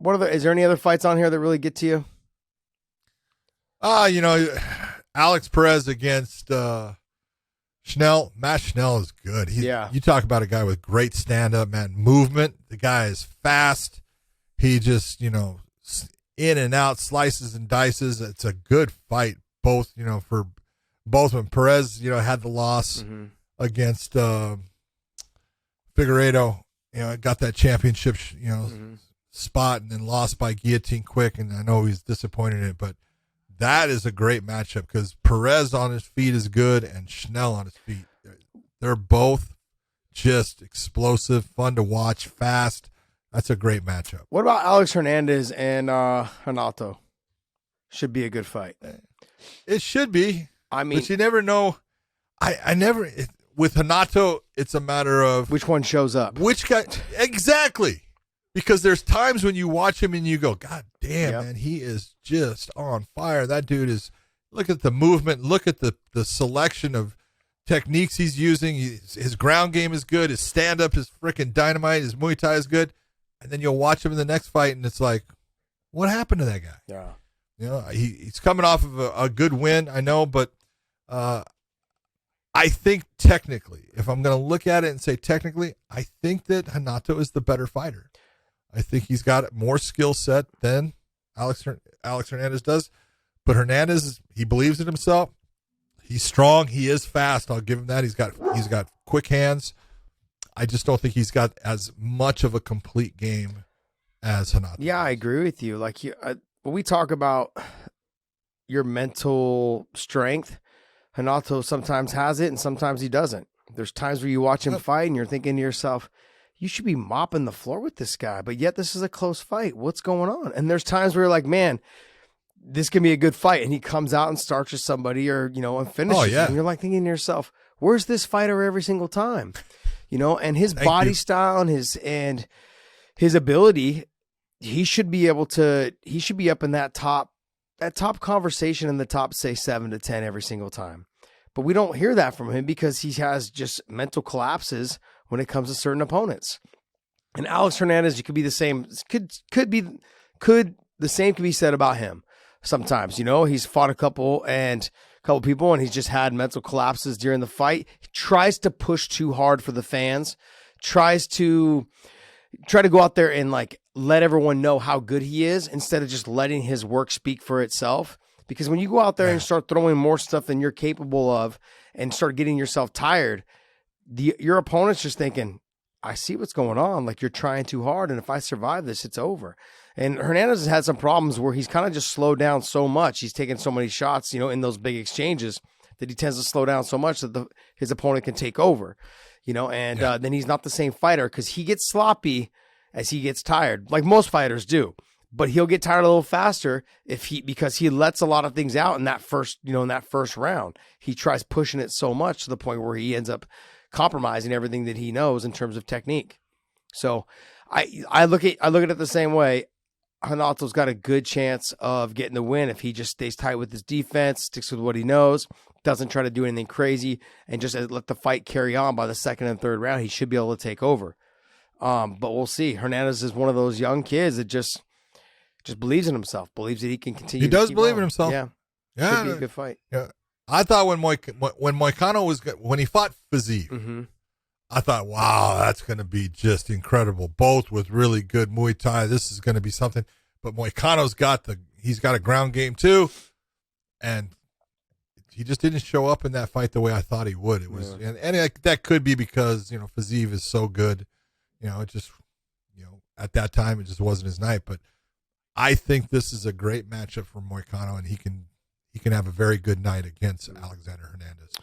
Is there any other fights on here that really get to you? Alex Perez against Schnell. Matt Schnell is good. You talk about a guy with great stand-up, man. Movement. The guy is fast. He just, in and out, slices and dices. It's a good fight, both, for both. When Perez, had the loss against Figueiredo, got that championship, spot and then lost by guillotine quick, and I know he's disappointed in it, but that is a great matchup because Perez on his feet is good and Schnell on his feet. They're both just explosive, fun to watch, fast. That's a great matchup. What about Alex Hernandez and Renato? Should be a good fight. It should be. I mean, but you never know. I never with Renato, it's a matter of which one shows up. Which guy exactly? Because there's times when you watch him and you go, God damn, man, he is just on fire. That dude is. Look at the movement. Look at the selection of techniques he's using. His ground game is good. His stand up is freaking dynamite. His Muay Thai is good. And then you'll watch him in the next fight, and it's like, what happened to that guy? Yeah. You know, he's coming off of a good win, I know, but I think technically, if I'm going to look at it and say technically, I think that Renato is the better fighter. I think he's got more skill set than Alex Hernandez does. But Hernandez, he believes in himself. He's strong. He is fast. I'll give him that. He's got quick hands. I just don't think he's got as much of a complete game as Renato. Yeah, I agree with you. Like when we talk about your mental strength, Renato sometimes has it and sometimes he doesn't. There's times where you watch him fight and you're thinking to yourself, you should be mopping the floor with this guy, but yet this is a close fight. What's going on? And there's times where you're like, man, this can be a good fight. And he comes out and starches somebody or, and finishes. Yeah. And you're like thinking to yourself, where's this fighter every single time? And his body style and his ability, he should be up in that top conversation in the top, say 7 to 10 every single time. But we don't hear that from him because he has just mental collapses when it comes to certain opponents. And Alex Hernandez, you could be the same. The same could be said about him sometimes. He's fought a couple people and he's just had mental collapses during the fight. He tries to push too hard for the fans, tries to go out there and like let everyone know how good he is instead of just letting his work speak for itself. Because when you go out there and start throwing more stuff than you're capable of and start getting yourself tired, your opponent's just thinking, I see what's going on. Like, you're trying too hard. And if I survive this, it's over. And Hernandez has had some problems where he's kind of just slowed down so much. He's taken so many shots, in those big exchanges that he tends to slow down so much that his opponent can take over, then he's not the same fighter because he gets sloppy as he gets tired, like most fighters do. But he'll get tired a little faster because he lets a lot of things out in that first round. He tries pushing it so much to the point where he ends up compromising everything that he knows in terms of technique. So I look at it the same way. Renato's got a good chance of getting the win if he just stays tight with his defense, sticks with what he knows, doesn't try to do anything crazy, and just let the fight carry on. By the second and third round, he should be able to take over. But we'll see. Hernandez is one of those young kids that just believes in himself, believes that he can continue. He does believe in himself. Yeah. Should be a good fight. Yeah. I thought when Moicano when he fought Fiziev, I thought, wow, that's going to be just incredible. Both with really good Muay Thai. This is going to be something. But Moicano's got a ground game too, and he just didn't show up in that fight the way I thought he would. It was, and that could be because Fiziev is so good. It just at that time it just wasn't his night. But I think this is a great matchup for Moicano, and he can have a very good night against Alexander Hernandez.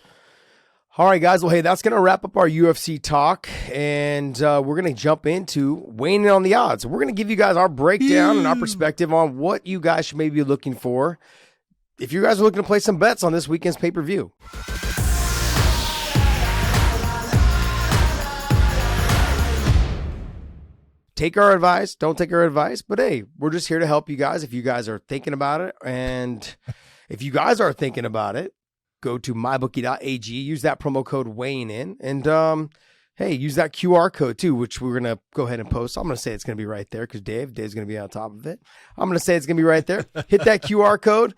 All right, guys. Well, hey, that's going to wrap up our UFC talk, and we're going to jump into weighing in on the odds. We're going to give you guys our breakdown and our perspective on what you guys should maybe be looking for if you guys are looking to play some bets on this weekend's pay-per-view. Take our advice, don't take our advice, but hey, we're just here to help you guys if you guys are thinking about it. And if you guys are thinking about it, go to mybookie.ag, use that promo code weighing in, and hey, use that QR code too, which we're going to go ahead and post. I'm going to say it's going to be right there because Dave's going to be on top of it. I'm going to say it's going to be right there. Hit that QR code,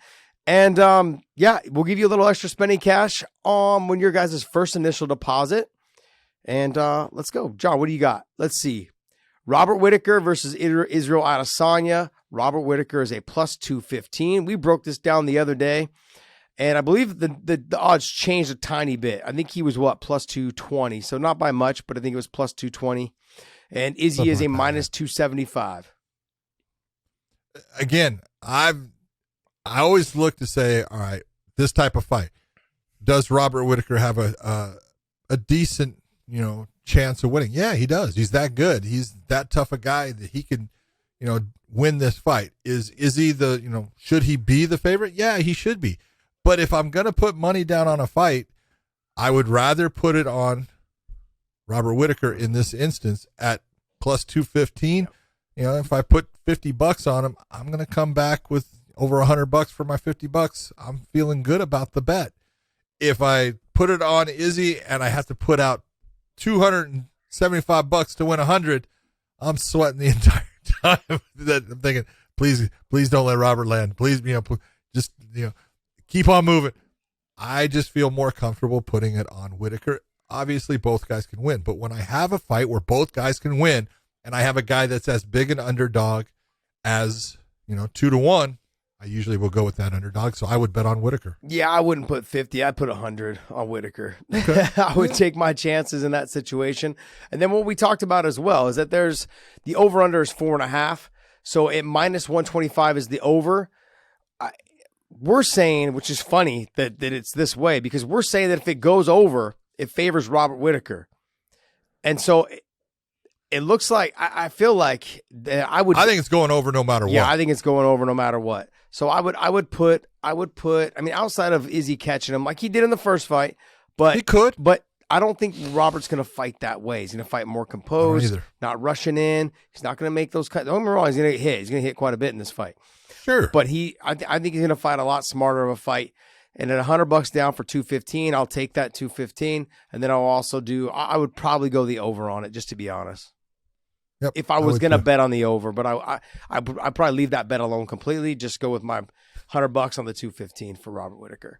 and we'll give you a little extra spending cash when your guys' first initial deposit. And let's go. John, what do you got? Let's see. Robert Whittaker versus Israel Adesanya. Robert Whittaker is a plus 215. We broke this down the other day, and I believe the odds changed a tiny bit. I think he was, plus 220, so not by much, but I think it was plus 220. And Izzy is a minus 275. again, I always look to say, all right, this type of fight, does Robert Whittaker have a decent, chance of winning? Yeah, he does. He's that good. He's that tough a guy that he can, win this fight. Is he should he be the favorite? Yeah, he should be. But if I'm going to put money down on a fight, I would rather put it on Robert Whittaker in this instance at plus 215. If I put $50 on him, I'm going to come back with over $100 for my $50. I'm feeling good about the bet. If I put it on Izzy and I have to put out $275 to win 100, I'm sweating the entire time. That I'm thinking, please don't let Robert land. Please, just keep on moving. I just feel more comfortable putting it on Whittaker. Obviously, both guys can win, but when I have a fight where both guys can win, and I have a guy that's as big an underdog as 2-1, I usually will go with that underdog. So I would bet on Whittaker. Yeah, I wouldn't put 50. I'd put 100 on Whittaker. Okay. I would take my chances in that situation. And then what we talked about as well is that there's the over-under is 4.5. So at minus 125 is the over. We're saying, which is funny that it's this way, because we're saying that if it goes over, it favors Robert Whittaker. And so it looks like, I feel like I think it's going over no matter what. Yeah, I think it's going over no matter what. So I would put, outside of Izzy catching him like he did in the first fight, but he could, but I don't think Robert's going to fight that way. He's going to fight more composed, not rushing in. He's not going to make those cuts. Don't get me wrong. He's going to get hit. He's going to hit quite a bit in this fight. Sure. But I think he's going to fight a lot smarter of a fight. And at $100 down for 215, I'll take that 215. And then I'll also I would probably go the over on it, just to be honest. Yep, if I was going to bet on the over, but I'd probably leave that bet alone completely. Just go with my $100 on the 215 for Robert Whittaker.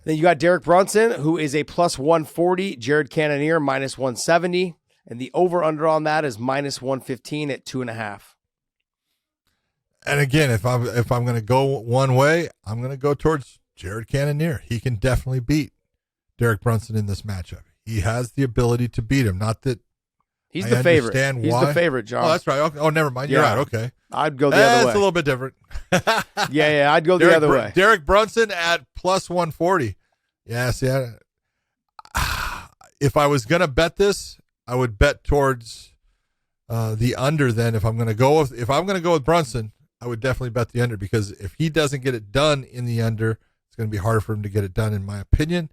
Then you got Derek Brunson, who is a plus 140. Jared Cannonier minus 170, and the over under on that is minus 115 at 2.5. And again, if I'm going to go one way, I'm going to go towards Jared Cannonier. He can definitely beat Derek Brunson in this matchup. He has the ability to beat him. Not that he's the favorite. He's the favorite, John. Oh, that's right. Okay. Oh, never mind. You're right. Okay. I'd go the other way. That's a little bit different. Yeah. I'd go the other way. Derek Brunson at plus 140. Yeah. See, if I was going to bet this, I would bet towards the under. Then, if I'm going to go with Brunson, I would definitely bet the under, because if he doesn't get it done in the under, it's going to be harder for him to get it done, in my opinion.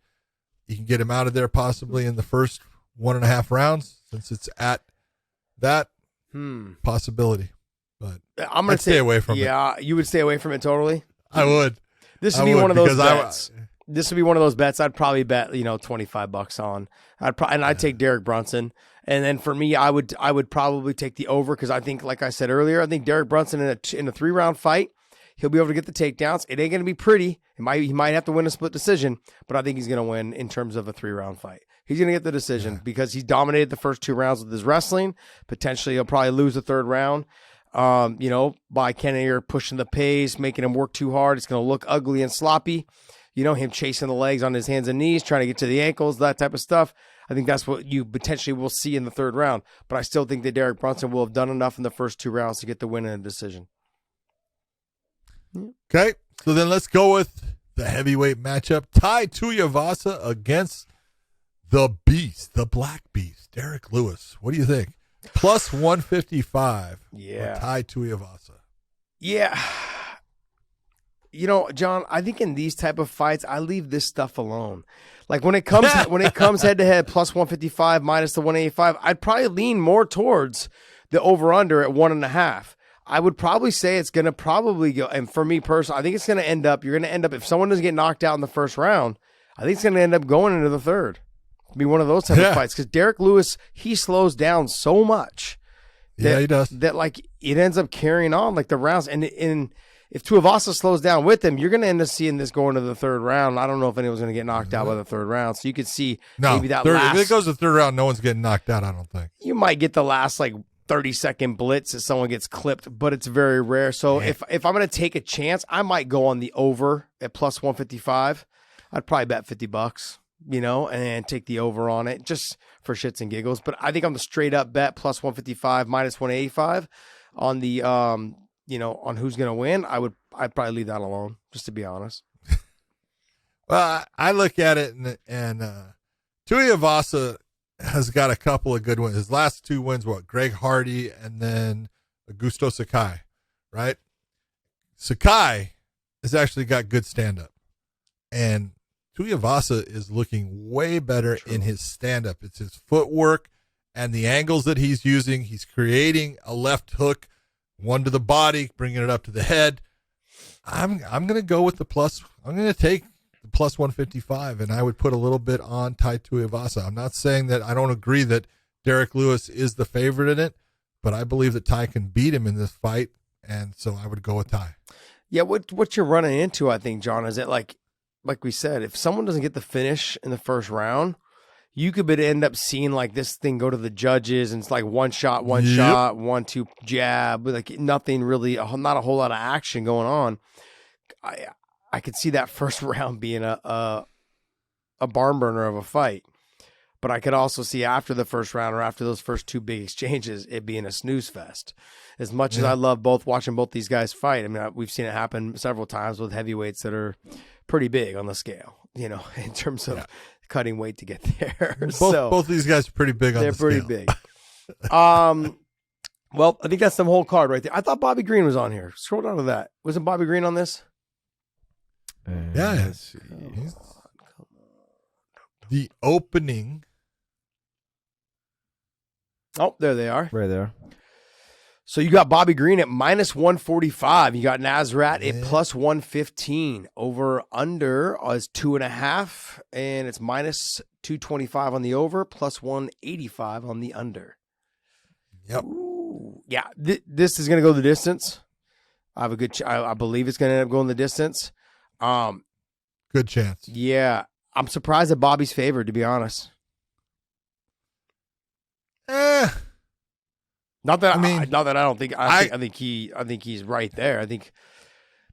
You can get him out of there possibly in the first 1.5 rounds, since it's at that possibility. But I'm going to stay away from it. Yeah, you would stay away from it totally? I would. This would be one of those bets. This would be one of those bets I'd probably bet, $25 on. I'd take Derek Brunson. And then for me, I would probably take the over, because I think, like I said earlier, I think Derek Brunson in a 3-round fight, he'll be able to get the takedowns. It ain't going to be pretty. He might have to win a split decision, but I think he's going to win in terms of a 3-round fight. He's going to get the decision because he's dominated the first 2 rounds with his wrestling. Potentially, he'll probably lose the 3rd round. By Cannonier pushing the pace, making him work too hard. It's going to look ugly and sloppy. Him chasing the legs on his hands and knees, trying to get to the ankles, that type of stuff. I think that's what you potentially will see in the 3rd round. But I still think that Derek Brunson will have done enough in the first 2 rounds to get the win in a decision. Okay, so then let's go with the heavyweight matchup. Tuivasa against the Beast, the Black Beast, Derek Lewis. What do you think? Plus 155 for Tuivasa. Yeah. John, I think in these type of fights, I leave this stuff alone. Like when it comes head to head, plus 155 minus the 185, I'd probably lean more towards the over under at 1.5. I would probably say it's going to probably go. And for me personally, I think it's going to end up, if someone doesn't get knocked out in the first round, I think it's going to end up going into the 3rd. Be one of those type of fights, because Derek Lewis, he slows down so much. He does. That it ends up carrying on the rounds. And if Tuivasa slows down with him, you're going to end up seeing this going to the 3rd round. I don't know if anyone's going to get knocked out by the 3rd round. So you could see maybe that last. If it goes to the 3rd round, no one's getting knocked out, I don't think. You might get the last 30-second blitz if someone gets clipped, but it's very rare. So if I'm going to take a chance, I might go on the over at plus 155. I'd probably bet $50. And take the over on it just for shits and giggles. But I think on the straight up bet, plus 155, minus 185 on the on who's going to win, I'd probably leave that alone, just to be honest. Well, I look at it and Tuivasa has got a couple of good wins. His last 2 wins, Greg Hardy and then Augusto Sakai, right? Sakai has actually got good stand-up. And Tuivasa is looking way better in his stand-up. It's his footwork and the angles that he's using. He's creating a left hook, one to the body, bringing it up to the head. I'm going to go with the plus. I'm going to take the plus 155, and I would put a little bit on Tai Tuivasa. I'm not saying that I don't agree that Derek Lewis is the favorite in it, but I believe that Tai can beat him in this fight, and so I would go with Tai. Yeah, what you're running into, I think, John, is that like we said, if someone doesn't get the finish in the first round, you could end up seeing like this thing go to the judges, and it's like one shot, 1-2 jab, with like nothing really, not a whole lot of action going on. I could see that first round being a barn burner of a fight, but I could also see after the first round or after those first 2 big exchanges, it being a snooze fest. As much as I love watching both these guys fight, I mean, we've seen it happen several times with heavyweights that are pretty big on the scale, in terms of cutting weight to get there. Both these guys are pretty big on the scale. They're pretty big. Well, I think that's the whole card right there. I thought Bobby Green was on here. Scroll down to that. Wasn't Bobby Green on this? Yeah, the opening. Oh, there they are. Right there. So you got Bobby Green at minus 145. You got Nasrat at plus 115. Over under is 2.5, and it's minus 225 on the over, plus 185 on the under. Yep. Ooh. Yeah, this is going to go the distance. I have I believe it's going to end up going the distance. Good chance. Yeah, I'm surprised that Bobby's favored, to be honest. Not that I don't think I think he's right there.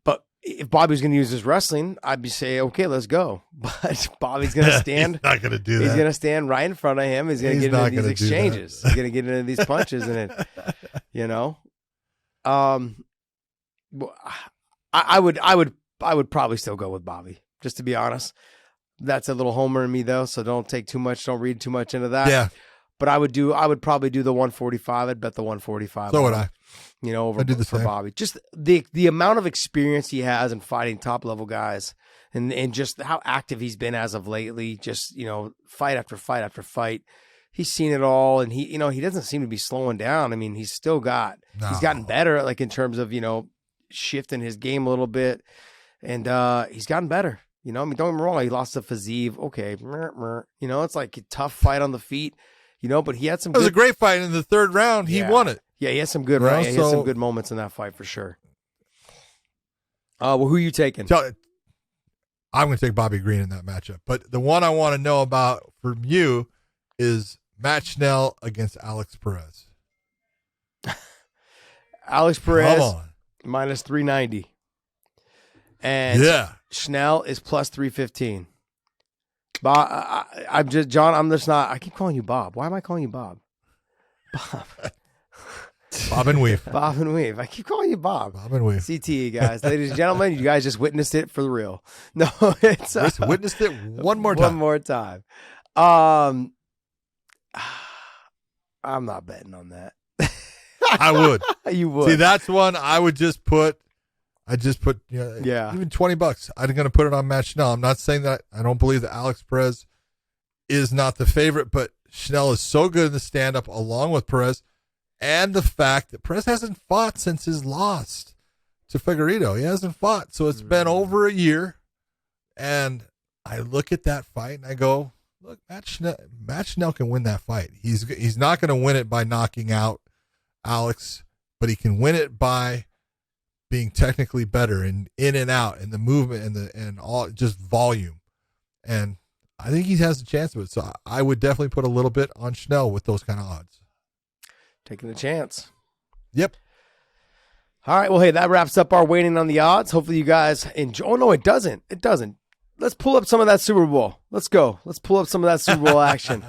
But if Bobby's going to use his wrestling, I'd be saying, okay, let's go. But Bobby's going to stand. He's not going to do that. He's going to stand right in front of him. He's going to get into these exchanges. He's going to get into these punches, and I would probably still go with Bobby, just to be honest. That's a little homer in me though, so don't read too much into that. Yeah. But I would probably do the 145. I'd bet the 145. So would I. Over for Bobby. Just the amount of experience he has in fighting top level guys, and just how active he's been as of lately. Just fight after fight after fight. He's seen it all, and he doesn't seem to be slowing down. I mean, he's gotten better, like in terms of shifting his game a little bit, and he's gotten better. I mean, don't get me wrong. He lost to Fazeev. Okay, it's like a tough fight on the feet. But he had some. It was a great fight in the third round. He won it. Yeah, he had some good. He had some good moments in that fight for sure. Well, who are you taking? I'm going to take Bobby Green in that matchup. But the one I want to know about from you is Matt Schnell against Alex Perez. Alex Perez minus 390, and Schnell is plus 315. Bob, I'm just John. I'm just not. I keep calling you Bob. Why am I calling you Bob? Bob. Bob and Weave. Bob and Weave. I keep calling you Bob. Bob and Weave. CTE, guys. Ladies and gentlemen, you guys just witnessed it for the real. No, it's witnessed it one more time. One more time. I'm not betting on that. I would. You would. See, that's one I would just put. Even $20. I'm going to put it on Matt Schnell. I'm not saying that I don't believe that Alex Perez is not the favorite, but Schnell is so good in the stand-up along with Perez, and the fact that Perez hasn't fought since his loss to Figueiredo. He hasn't fought, so it's been over a year, and I look at that fight and I go, look, Matt Schnell can win that fight. He's not going to win it by knocking out Alex, but he can win it by being technically better and in and out and the movement and all just volume. And I think he has a chance of it. So I would definitely put a little bit on Schnell with those kind of odds. Taking a chance. Yep. All right. Well, hey, that wraps up our waiting on the odds. Hopefully you guys enjoy. Oh, no, it doesn't. It doesn't. Let's pull up some of that Super Bowl. Let's go. Let's pull up some of that Super Bowl action.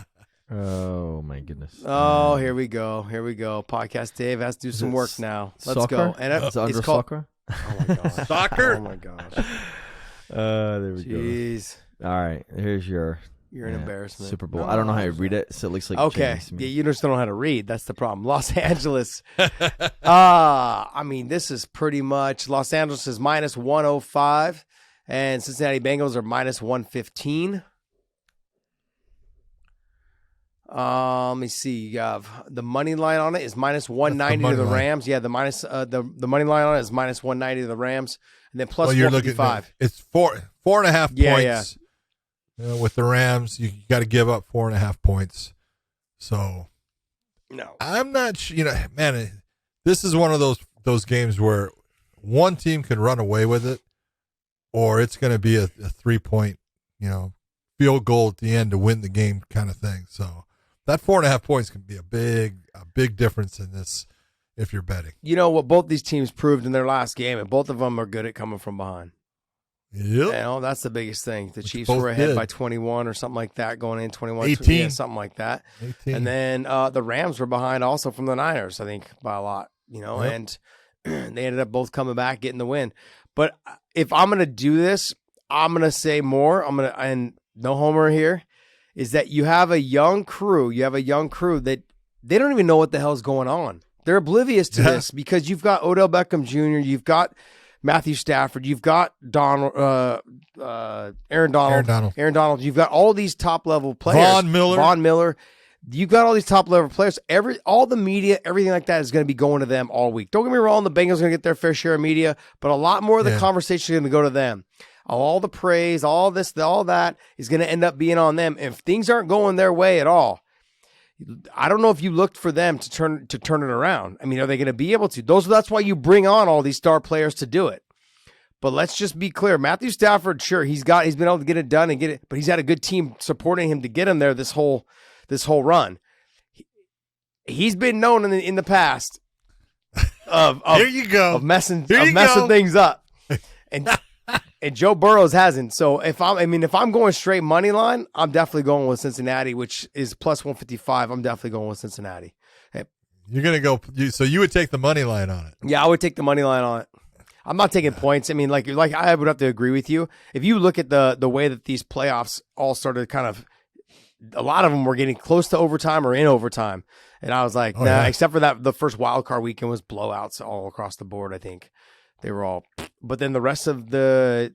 Oh my goodness. Oh, here we go. Here we go. Podcast Dave has to do some work now. Let's soccer? go. And It's under called soccer. Oh my gosh. Soccer? Oh my gosh. There we Jeez. go. All right, here's your You're an embarrassment. Super Bowl. I don't know how to read it, so it looks like Okay. Chinese to me. Yeah, you just don't know how to read. That's the problem. Los Angeles. I mean, this is pretty much Los Angeles is minus 105, and Cincinnati Bengals are minus 115. Let me see. You have the money line on it is minus 190 to the money line. Rams. Yeah, the money line on it is minus 190 to the Rams, and then plus Well, you're looking 455. at it's 4.5 Yeah, points. With the Rams, you got to give up 4.5 points. So No. I'm not sure. Man, this is one of those games where one team can run away with it, or it's going to be a 3-point, field goal at the end to win the game kind of thing. So that 4.5 points can be a big difference in this if you're betting. You know what both these teams proved in their last game, and both of them are good at coming from behind. Yep. That's the biggest thing. The Chiefs both were ahead did. by 21 or something like that, going in 21, 18. yeah, something like that. 18. And then the Rams were behind also from the Niners, I think, by a lot. Yep. And they ended up both coming back, getting the win. But if I'm gonna do this, I'm gonna say more. And no homer here, is that you have a young crew. You have a young crew that they don't even know what the hell's going on. They're oblivious to this because you've got Odell Beckham Jr., you've got Matthew Stafford, you've got Aaron Donald. You've got all these top level players. Von Miller. You've got all these top level players. All the media, everything like that is going to be going to them all week. Don't get me wrong, the Bengals are going to get their fair share of media, but a lot more of the conversation is going to go to them. All the praise, all this, all that is going to end up being on them. If things aren't going their way at all, I don't know if you looked for them to turn it around. I mean, are they going to be able to? That's why you bring on all these star players to do it. But let's just be clear. Matthew Stafford, sure, he's been able to get it done and get it, but he's had a good team supporting him to get him there this whole run. He's been known in the past of Here you go. of messing things up. And Joe Burrows hasn't. So if I'm going straight money line, I'm definitely going with Cincinnati, which is plus 155. I'm definitely going with Cincinnati. You're going to go. So you would take the money line on it. Yeah, I would take the money line on it. I'm not taking points. I mean, like I would have to agree with you. If you look at the way that these playoffs all started, kind of, a lot of them were getting close to overtime or in overtime, and I was like, except for that, the first wild card weekend was blowouts all across the board. I think they were all, but then the rest of the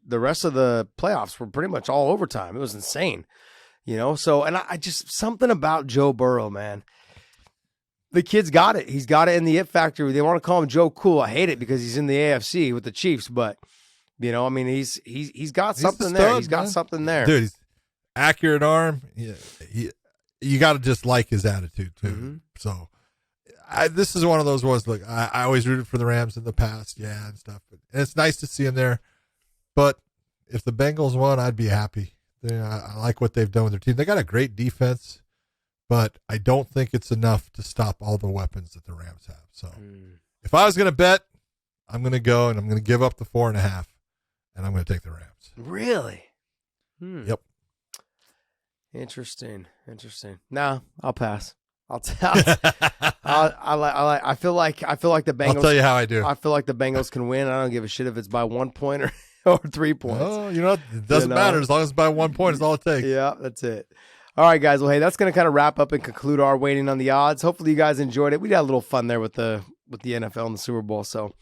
playoffs were pretty much all overtime. It was insane, So, and I just, something about Joe Burrow, man. The kid's got it. He's got it in the it factor. They want to call him Joe Cool. I hate it because he's in the AFC with the Chiefs, but he's got something there. He's got something there. Dude, he's accurate arm. You got to just like his attitude too. Mm-hmm. So this is one of those ones. Look, I always rooted for the Rams in the past, and stuff. And it's nice to see him there. But if the Bengals won, I'd be happy. I like what they've done with their team. They got a great defense, but I don't think it's enough to stop all the weapons that the Rams have. So if I was going to bet, I'm going to go and I'm going to give up the 4.5, and I'm going to take the Rams. Really? Yep. Interesting. No, I'll pass. I feel like the Bengals. I'll tell you how I do. I feel like the Bengals can win. I don't give a shit if it's by 1 point or 3 points. Oh, it doesn't matter as long as it's by 1 point. It's all it takes. Yeah, that's it. All right, guys. Well, hey, that's going to kind of wrap up and conclude our waiting on the odds. Hopefully, you guys enjoyed it. We had a little fun there with the NFL and the Super Bowl. So,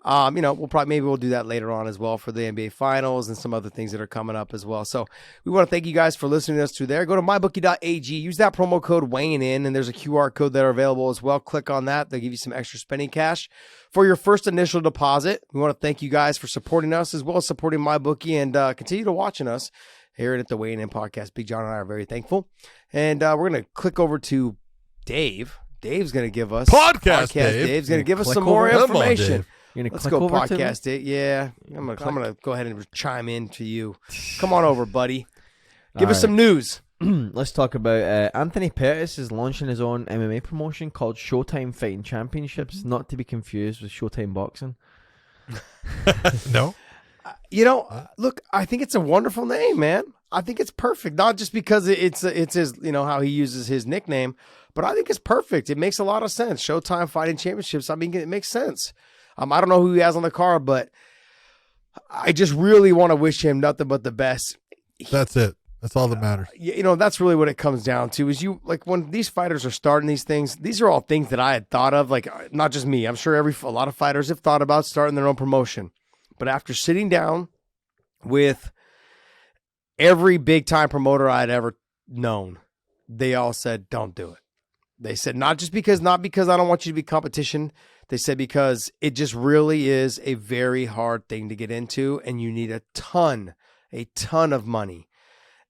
we'll do that later on as well for the NBA Finals and some other things that are coming up as well. So, we want to thank you guys for listening to us through there. Go to mybookie.ag. Use that promo code weighing in, and there's a QR code that are available as well. Click on that. They'll give you some extra spending cash for your first initial deposit. We want to thank you guys for supporting us as well as supporting MyBookie and continue to watching us here at the Weighing In Podcast. Big John and I are very thankful. And we're going to click over to Dave. Dave's going to give us Podcast Dave. Dave's going to give us some more information. Let's go podcast it. Yeah. I'm gonna go ahead and chime in to you. Come on over, buddy. Give us some news. Let's talk about Anthony Pettis is launching his own MMA promotion called Showtime Fighting Championships, not to be confused with Showtime Boxing. No. Look, I think it's a wonderful name, man. I think it's perfect. Not just because it's his, how he uses his nickname, but I think it's perfect. It makes a lot of sense. Showtime Fighting Championships. I mean, it makes sense. I don't know who he has on the card, but I just really want to wish him nothing but the best. That's it. That's all that matters. That's really what it comes down to is when these fighters are starting these things, these are all things that I had thought of, like not just me. I'm sure a lot of fighters have thought about starting their own promotion. But after sitting down with every big time promoter I'd ever known, they all said, don't do it. They said, not because I don't want you to be competition. They said, because it just really is a very hard thing to get into and you need a ton of money.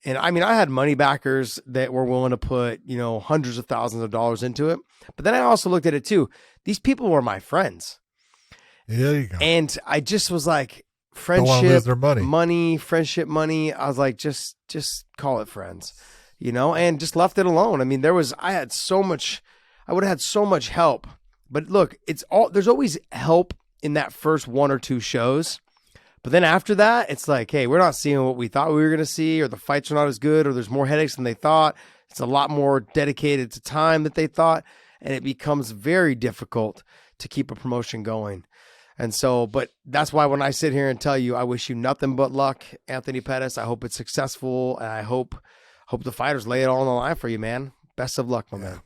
And I mean, I had money backers that were willing to put, hundreds of thousands of dollars into it. But then I also looked at it too. These people were my friends. Yeah, there you go. And I just was like, Don't want to lose their money. Friendship money. I was like, just call it friends, and just left it alone. I mean, I would have had so much help, but look, there's always help in that first one or two shows. But then after that, it's like, hey, we're not seeing what we thought we were going to see, or the fights are not as good, or there's more headaches than they thought. It's a lot more dedicated to time that they thought. And it becomes very difficult to keep a promotion going. And so, but that's why when I sit here and tell you, I wish you nothing but luck, Anthony Pettis. I hope it's successful. And I hope the fighters lay it all on the line for you, man. Best of luck, my man.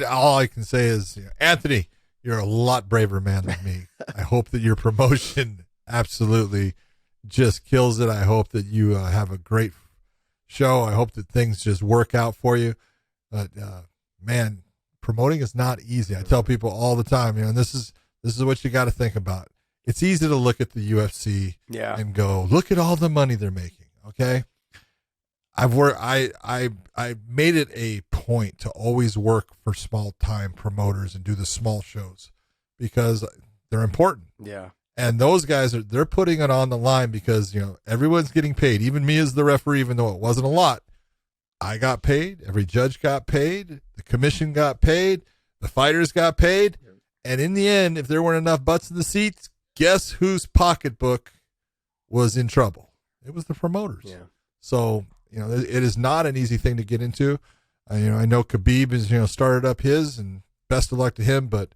All I can say is, Anthony, you're a lot braver man than me. I hope that your promotion absolutely just kills it. I hope that you have a great show. I hope that things just work out for you. But man, promoting is not easy. I tell people all the time, and this is what you got to think about. It's easy to look at the UFC and go, look at all the money they're making. Okay. I made it a point to always work for small time promoters and do the small shows because they're important. Yeah. And those guys they're putting it on the line because, everyone's getting paid. Even me as the referee, even though it wasn't a lot, I got paid. Every judge got paid. The commission got paid. The fighters got paid. And in the end, if there weren't enough butts in the seats, guess whose pocketbook was in trouble? It was the promoters. Yeah. So, it is not an easy thing to get into. I know Khabib has, started up his, and best of luck to him, but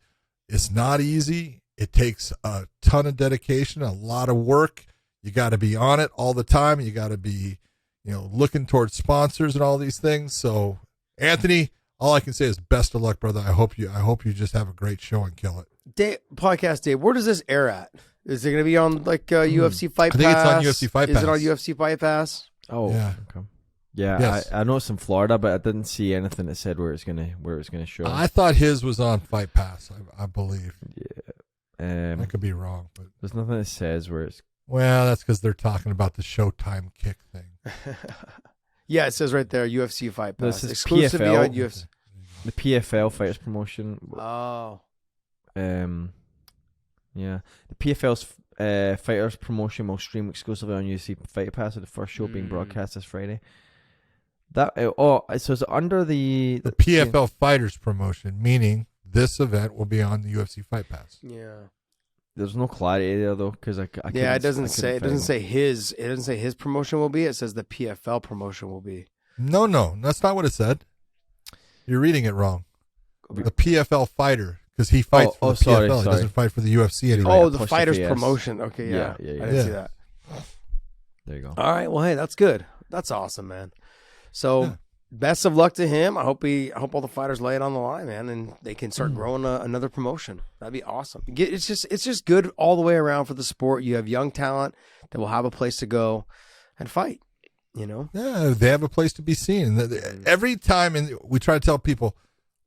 it's not easy. It takes a ton of dedication, a lot of work. You got to be on it all the time. You got to be, looking towards sponsors and all these things. So, Anthony, all I can say is best of luck, brother. I hope you just have a great show and kill it. Podcast Dave, where does this air at? Is it going to be on UFC Fight Pass? I think it's on UFC Fight Pass. Is it on UFC Fight Pass? Oh, yeah. Okay. Yeah, yes. I know it's in Florida, but I didn't see anything that said where it's gonna show. I thought his was on Fight Pass. I believe. Yeah, I could be wrong, but there's nothing that says where it's. Well, that's because they're talking about the Showtime kick thing. Yeah, it says right there, UFC Fight Pass. This is exclusively PFL, on UFC. The PFL Fighters Promotion. Oh. Yeah, the PFL's Fighters Promotion will stream exclusively on UFC Fight Pass, with the first show being broadcast this Friday. So it's under the PFL Fighters Promotion, meaning this event will be on the UFC Fight Pass. Yeah. There's no clarity there though, because it doesn't say his promotion will be. It says the PFL promotion will be. No, that's not what it said. You're reading it wrong. The PFL fighter, because he fights for the PFL. He doesn't fight for the UFC anymore. Oh, the fighters promotion. Okay, yeah. I didn't see that. There you go. All right. Well, hey, that's good. That's awesome, man. So, best of luck to him. I hope all the fighters lay it on the line, man, and they can start growing another promotion. That'd be awesome. It's just good all the way around for the sport. You have young talent that will have a place to go and fight. Yeah, they have a place to be seen. Every time, and we try to tell people,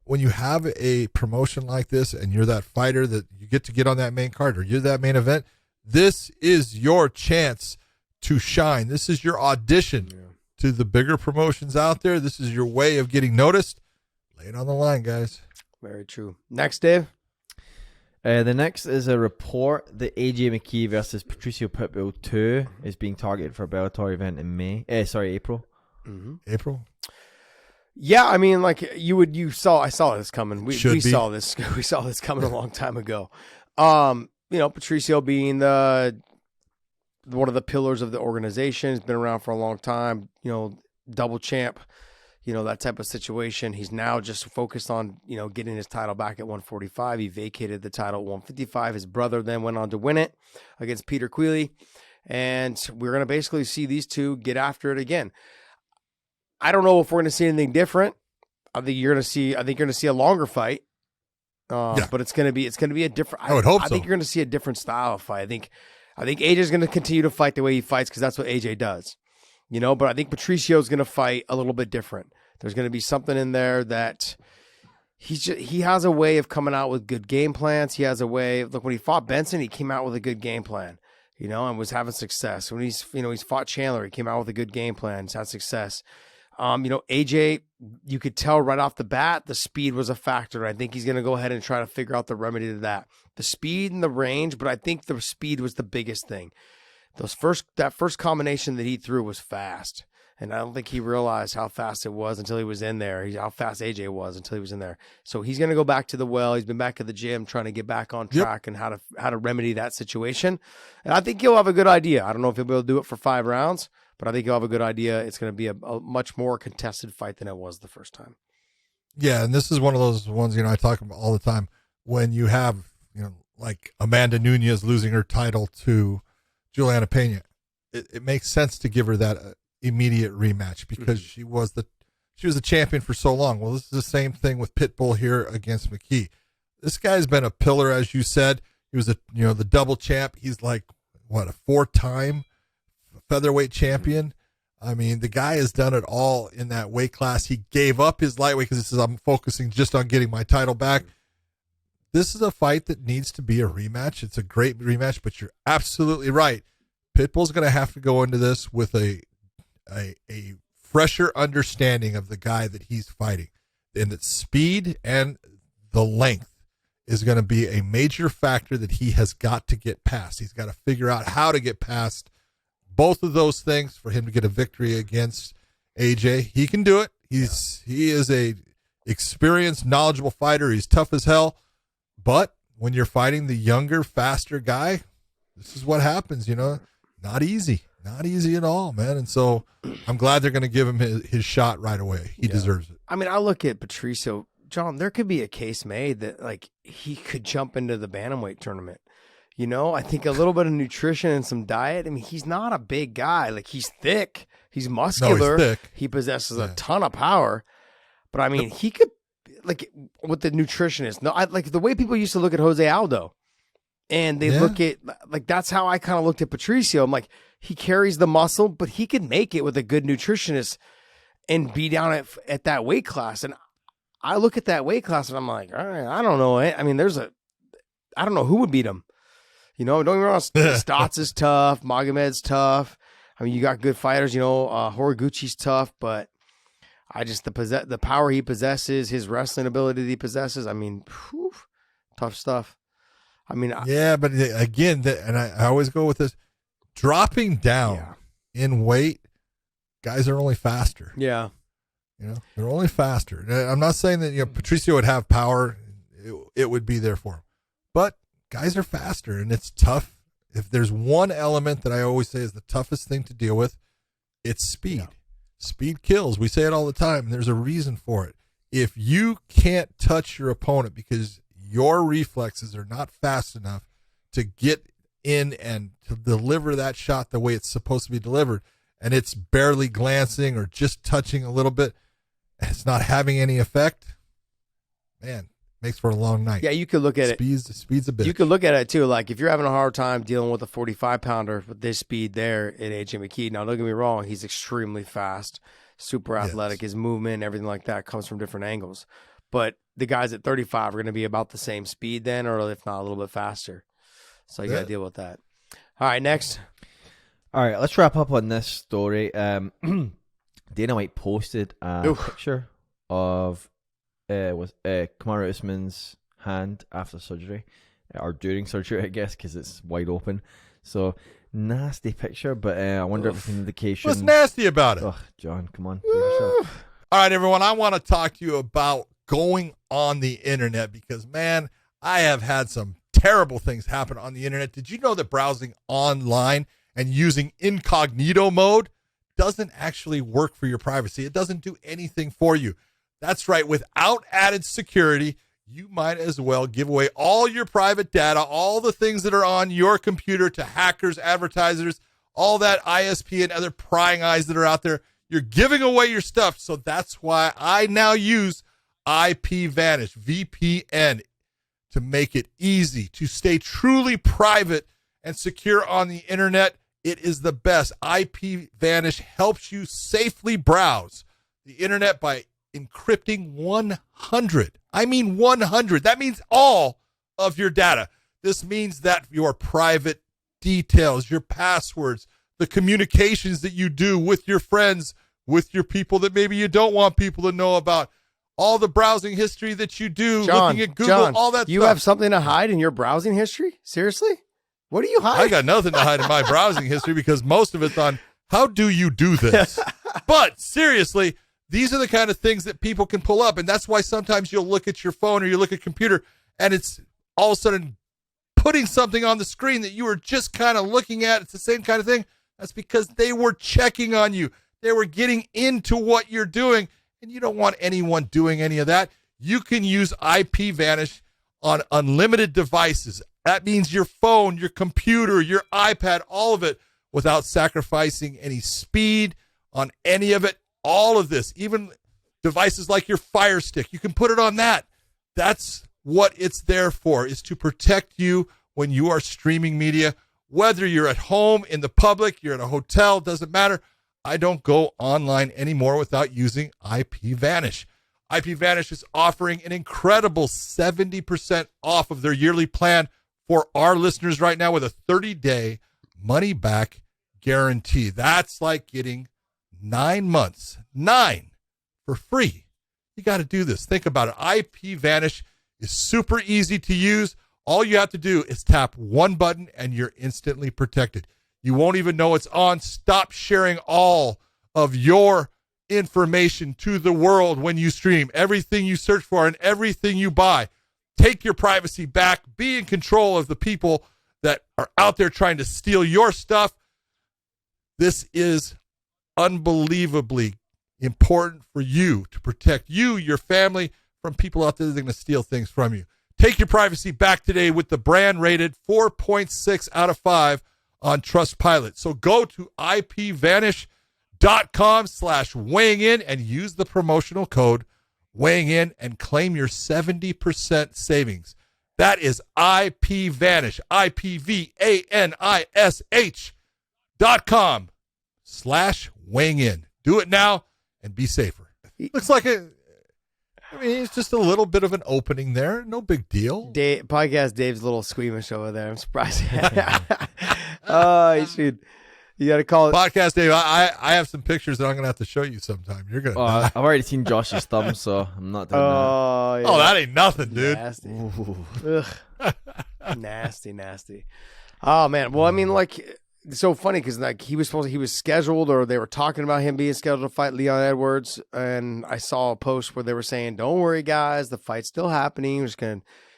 when you have a promotion like this and you're that fighter that you get to get on that main card or you're that main event, this is your chance to shine. This is your audition to the bigger promotions out there. This is your way of getting noticed. Lay it on the line, guys. Very true. Next, Dave. The next is a report that AJ Mckee versus Patricio Pitbull 2 is being targeted for a Bellator event in April. Mm-hmm. April? Yeah, I mean, like I saw this coming. We saw this coming a long time ago. Patricio being the one of the pillars of the organization. He's been around for a long time, double champ, that type of situation. He's now just focused on, getting his title back at 145. He vacated the title at 155. His brother then went on to win it against Peter Queally. And we're going to basically see these two get after it again. I don't know if we're going to see anything different. I think you're going to see a longer fight. But it's going to be a different. I would hope so. I think you're going to see a different style of fight. I think AJ is going to continue to fight the way he fights because that's what AJ does, But I think Patricio is going to fight a little bit different. There's going to be something in there that he has a way of coming out with good game plans. He has a way. Look, when he fought Benson, he came out with a good game plan, and was having success. When he's fought Chandler, he came out with a good game plan. He's had success. AJ, you could tell right off the bat, the speed was a factor. I think he's going to go ahead and try to figure out the remedy to that. The speed and the range, but I think the speed was the biggest thing. That first combination that he threw was fast. And I don't think he realized how fast it was until he was in there. How fast AJ was until he was in there. So he's going to go back to the well. He's been back at the gym trying to get back on track and how to remedy that situation. And I think he'll have a good idea. I don't know if he'll be able to do it for 5 rounds, but I think he'll have a good idea. It's going to be a much more contested fight than it was the first time. Yeah, and this is one of those ones, I talk about all the time. When you have, like Amanda Nunes losing her title to Juliana Pena, it makes sense to give her that immediate rematch because she was the champion for so long. Well, this is the same thing with Pitbull here against Mckee. This guy's been a pillar, as you said. He was the double champ. He's like a 4-time featherweight champion. I mean, the guy has done it all in that weight class. He gave up his lightweight because he says, I'm focusing just on getting my title back. This is a fight that needs to be a rematch. It's a great rematch, but you're absolutely right. Pitbull's going to have to go into this with a fresher understanding of the guy that he's fighting. And that speed and the length is going to be a major factor that he has got to get past. He's got to figure out how to get past both of those things for him to get a victory against AJ. He can do it. He is a experienced, knowledgeable fighter. He's tough as hell. But when you're fighting the younger, faster guy, this is what happens, Not easy. Not easy at all, man. And so I'm glad they're going to give him his shot right away. He deserves it. I mean, I look at Patricio. John, there could be a case made that, like, he could jump into the bantamweight tournament. I think a little bit of nutrition and some diet. I mean, he's not a big guy. Like, he's thick. He's muscular. No, he's thick. He possesses a ton of power. But, I mean, he could, like, with the nutritionist. No, like the way people used to look at Jose Aldo. And they look at, like, that's how I kind of looked at Patricio. I'm like, he carries the muscle, but he can make it with a good nutritionist and be down at that weight class. And I look at that weight class and I'm like, all right, I don't know. I mean, I don't know who would beat him. Don't get me wrong. Stotts is tough. Magomed's tough. I mean, you got good fighters. Horiguchi's tough, but I just the power he possesses, his wrestling ability that he possesses. I mean, tough stuff. I mean, but again, and I always go with this: dropping down in weight, guys are only faster. Yeah, they're only faster. I'm not saying that Patricio would have power; it would be there for him, but guys are faster, and it's tough. If there's one element that I always say is the toughest thing to deal with, it's speed. Yeah. Speed kills. We say it all the time, and there's a reason for it. If you can't touch your opponent because your reflexes are not fast enough to get in and to deliver that shot the way it's supposed to be delivered, and it's barely glancing or just touching a little bit, and it's not having any effect, man, makes for a long night. Yeah, you could look at Speed's a bitch. You could look at it too. Like if you're having a hard time dealing with a 45-pounder with this speed there in AJ Mckee. Now, don't get me wrong, he's extremely fast, super athletic. His movement and everything like that comes from different angles. But the guys at 35 are going to be about the same speed then, or if not a little bit faster. So you got to deal with that. All right, next. All right, let's wrap up on this story. Dana White posted a picture of Kamaru Usman's hand after surgery, or during surgery, I guess, because it's wide open. So, nasty picture, but I wonder if it's an indication. What's nasty about it? Oh, John, come on. All right, everyone, I want to talk to you about going on the internet because, man, I have had some terrible things happen on the internet. Did you know that browsing online and using incognito mode doesn't actually work for your privacy. It doesn't do anything for you. That's right. Without added security, you might as well give away all your private data, all the things that are on your computer to hackers, advertisers, all that ISP and other prying eyes that are out there. You're giving away your stuff. So that's why I now use IPVanish, VPN, to make it easy to stay truly private and secure on the internet. It is the best. IPVanish helps you safely browse the internet by encrypting 100. I mean 100. That means all of your data. This means that your private details, your passwords, the communications that you do with your friends, with your people that maybe you don't want people to know about, all the browsing history that you do, looking at Google, all that you stuff. have something to hide in your browsing history? Seriously? What do you hide? I got nothing to hide in my browsing history because most of it's on how do you do this? But seriously, these are the kind of things that people can pull up. And that's why sometimes you'll look at your phone or you look at computer and it's all of a sudden putting something on the screen that you were just kind of looking at. It's the same kind of thing. That's because they were checking on you. They were getting into what you're doing. And you don't want anyone doing any of that. You can use IPVanish on unlimited devices. That means your phone, your computer, your iPad, all of it, without sacrificing any speed on any of it. All of this, even devices like your Fire Stick, you can put it on that. That's what it's there for, is to protect you when you are streaming media, whether you're at home, in the public, you're in a hotel, doesn't matter. I don't go online anymore without using IPVanish. IPVanish is offering an incredible 70% off of their yearly plan for our listeners right now with a 30-day money-back guarantee. That's like getting 9 months, 9 for free. You got to do this. Think about it. IPVanish is super easy to use. All you have to do is tap one button and you're instantly protected. You won't even know it's on. Stop sharing all of your information to the world when you stream. Everything you search for and everything you buy. Take your privacy back. Be in control of the people that are out there trying to steal your stuff. This is unbelievably important for you to protect you, your family, from people out there that are going to steal things from you. Take your privacy back today with the brand rated 4.6 out of 5 on Trustpilot. So go to IPVanish.com/weighing in and use the promotional code weighing in and claim your 70% savings. That is IPVanish, IPVanish.com/weighing in. Do it now and be safer. Looks like it's just a little bit of an opening there. No big deal. Podcast Dave's a little squeamish over there. I'm surprised. Oh, you got to call it. Podcast Dave, I have some pictures that I'm going to have to show you sometime. You're going to I've already seen Josh's thumb, so I'm not doing that. Yeah. Oh, that ain't nothing, dude. Nasty. Nasty. Oh, man. Well, I mean, like, it's so funny because like he was scheduled, or they were talking about him being scheduled to fight Leon Edwards, and I saw a post where they were saying, "Don't worry, guys, the fight's still happening.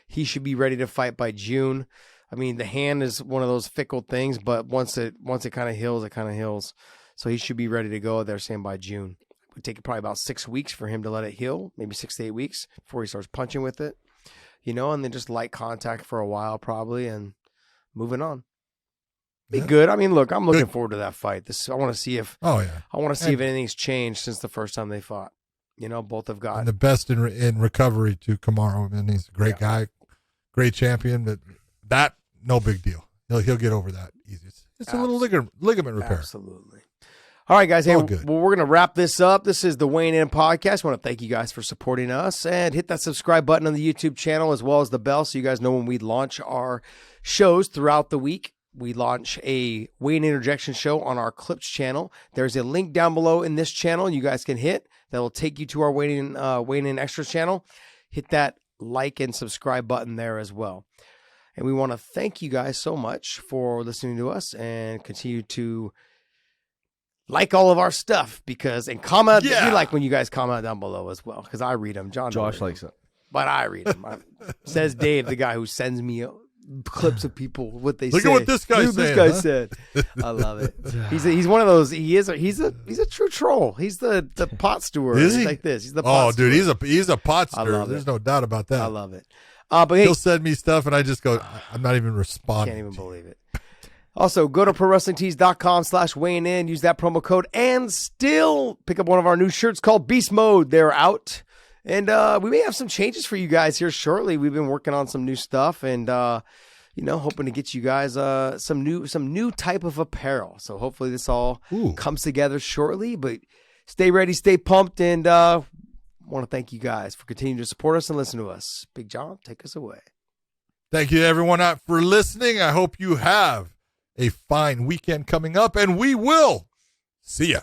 He should be ready to fight by June." I mean, the hand is one of those fickle things, but once it kind of heals, it kind of heals. So he should be ready to go. They're saying by June. It would take probably about 6 weeks for him to let it heal, maybe 6 to 8 weeks before he starts punching with it, and then just light contact for a while probably, and moving on. Be good. I mean, look, I'm looking forward to that fight. I want to see if if anything's changed since the first time they fought. Both have got the best in recovery to Kamaru. I mean, he's a great guy, great champion, but that no big deal. He'll get over that easy. It's a little ligament repair. Absolutely. All right, guys. Hey, well, we're going to wrap this up. This is the Weighing In Podcast. I want to thank you guys for supporting us, and hit that subscribe button on the YouTube channel as well as the bell so you guys know when we launch our shows throughout the week. We launch a Weighing Interjection show on our Clips channel. There's a link down below in this channel you guys can hit that will take you to our Weighing In Extras channel. Hit that like and subscribe button there as well. And we want to thank you guys so much for listening to us, and continue to like all of our stuff and comment. We like when you guys comment down below as well, because I read them. Josh likes it. But I read them. Says Dave, the guy who sends me clips of people what they Look say. at what this guy's Look at saying, This guy huh? said. I love it. He's one of those. He's a true troll. He's the pot steward. Is he? He's like this. He's the pot dude, steward. he's a pot I stirrer. love There's it. no doubt about that. I love it. But hey, He'll send me stuff, and I just go, I'm not even responding. can't even believe it. Also, go to ProWrestlingTees.com/weighing in. Use that promo code and still pick up one of our new shirts called Beast Mode. They're out. And we may have some changes for you guys here shortly. We've been working on some new stuff and, hoping to get you guys some new type of apparel. So hopefully this all comes together shortly. But stay ready, stay pumped, and want to thank you guys for continuing to support us and listen to us. Big John, take us away. Thank you to everyone out for listening. I hope you have a fine weekend coming up, and we will see ya.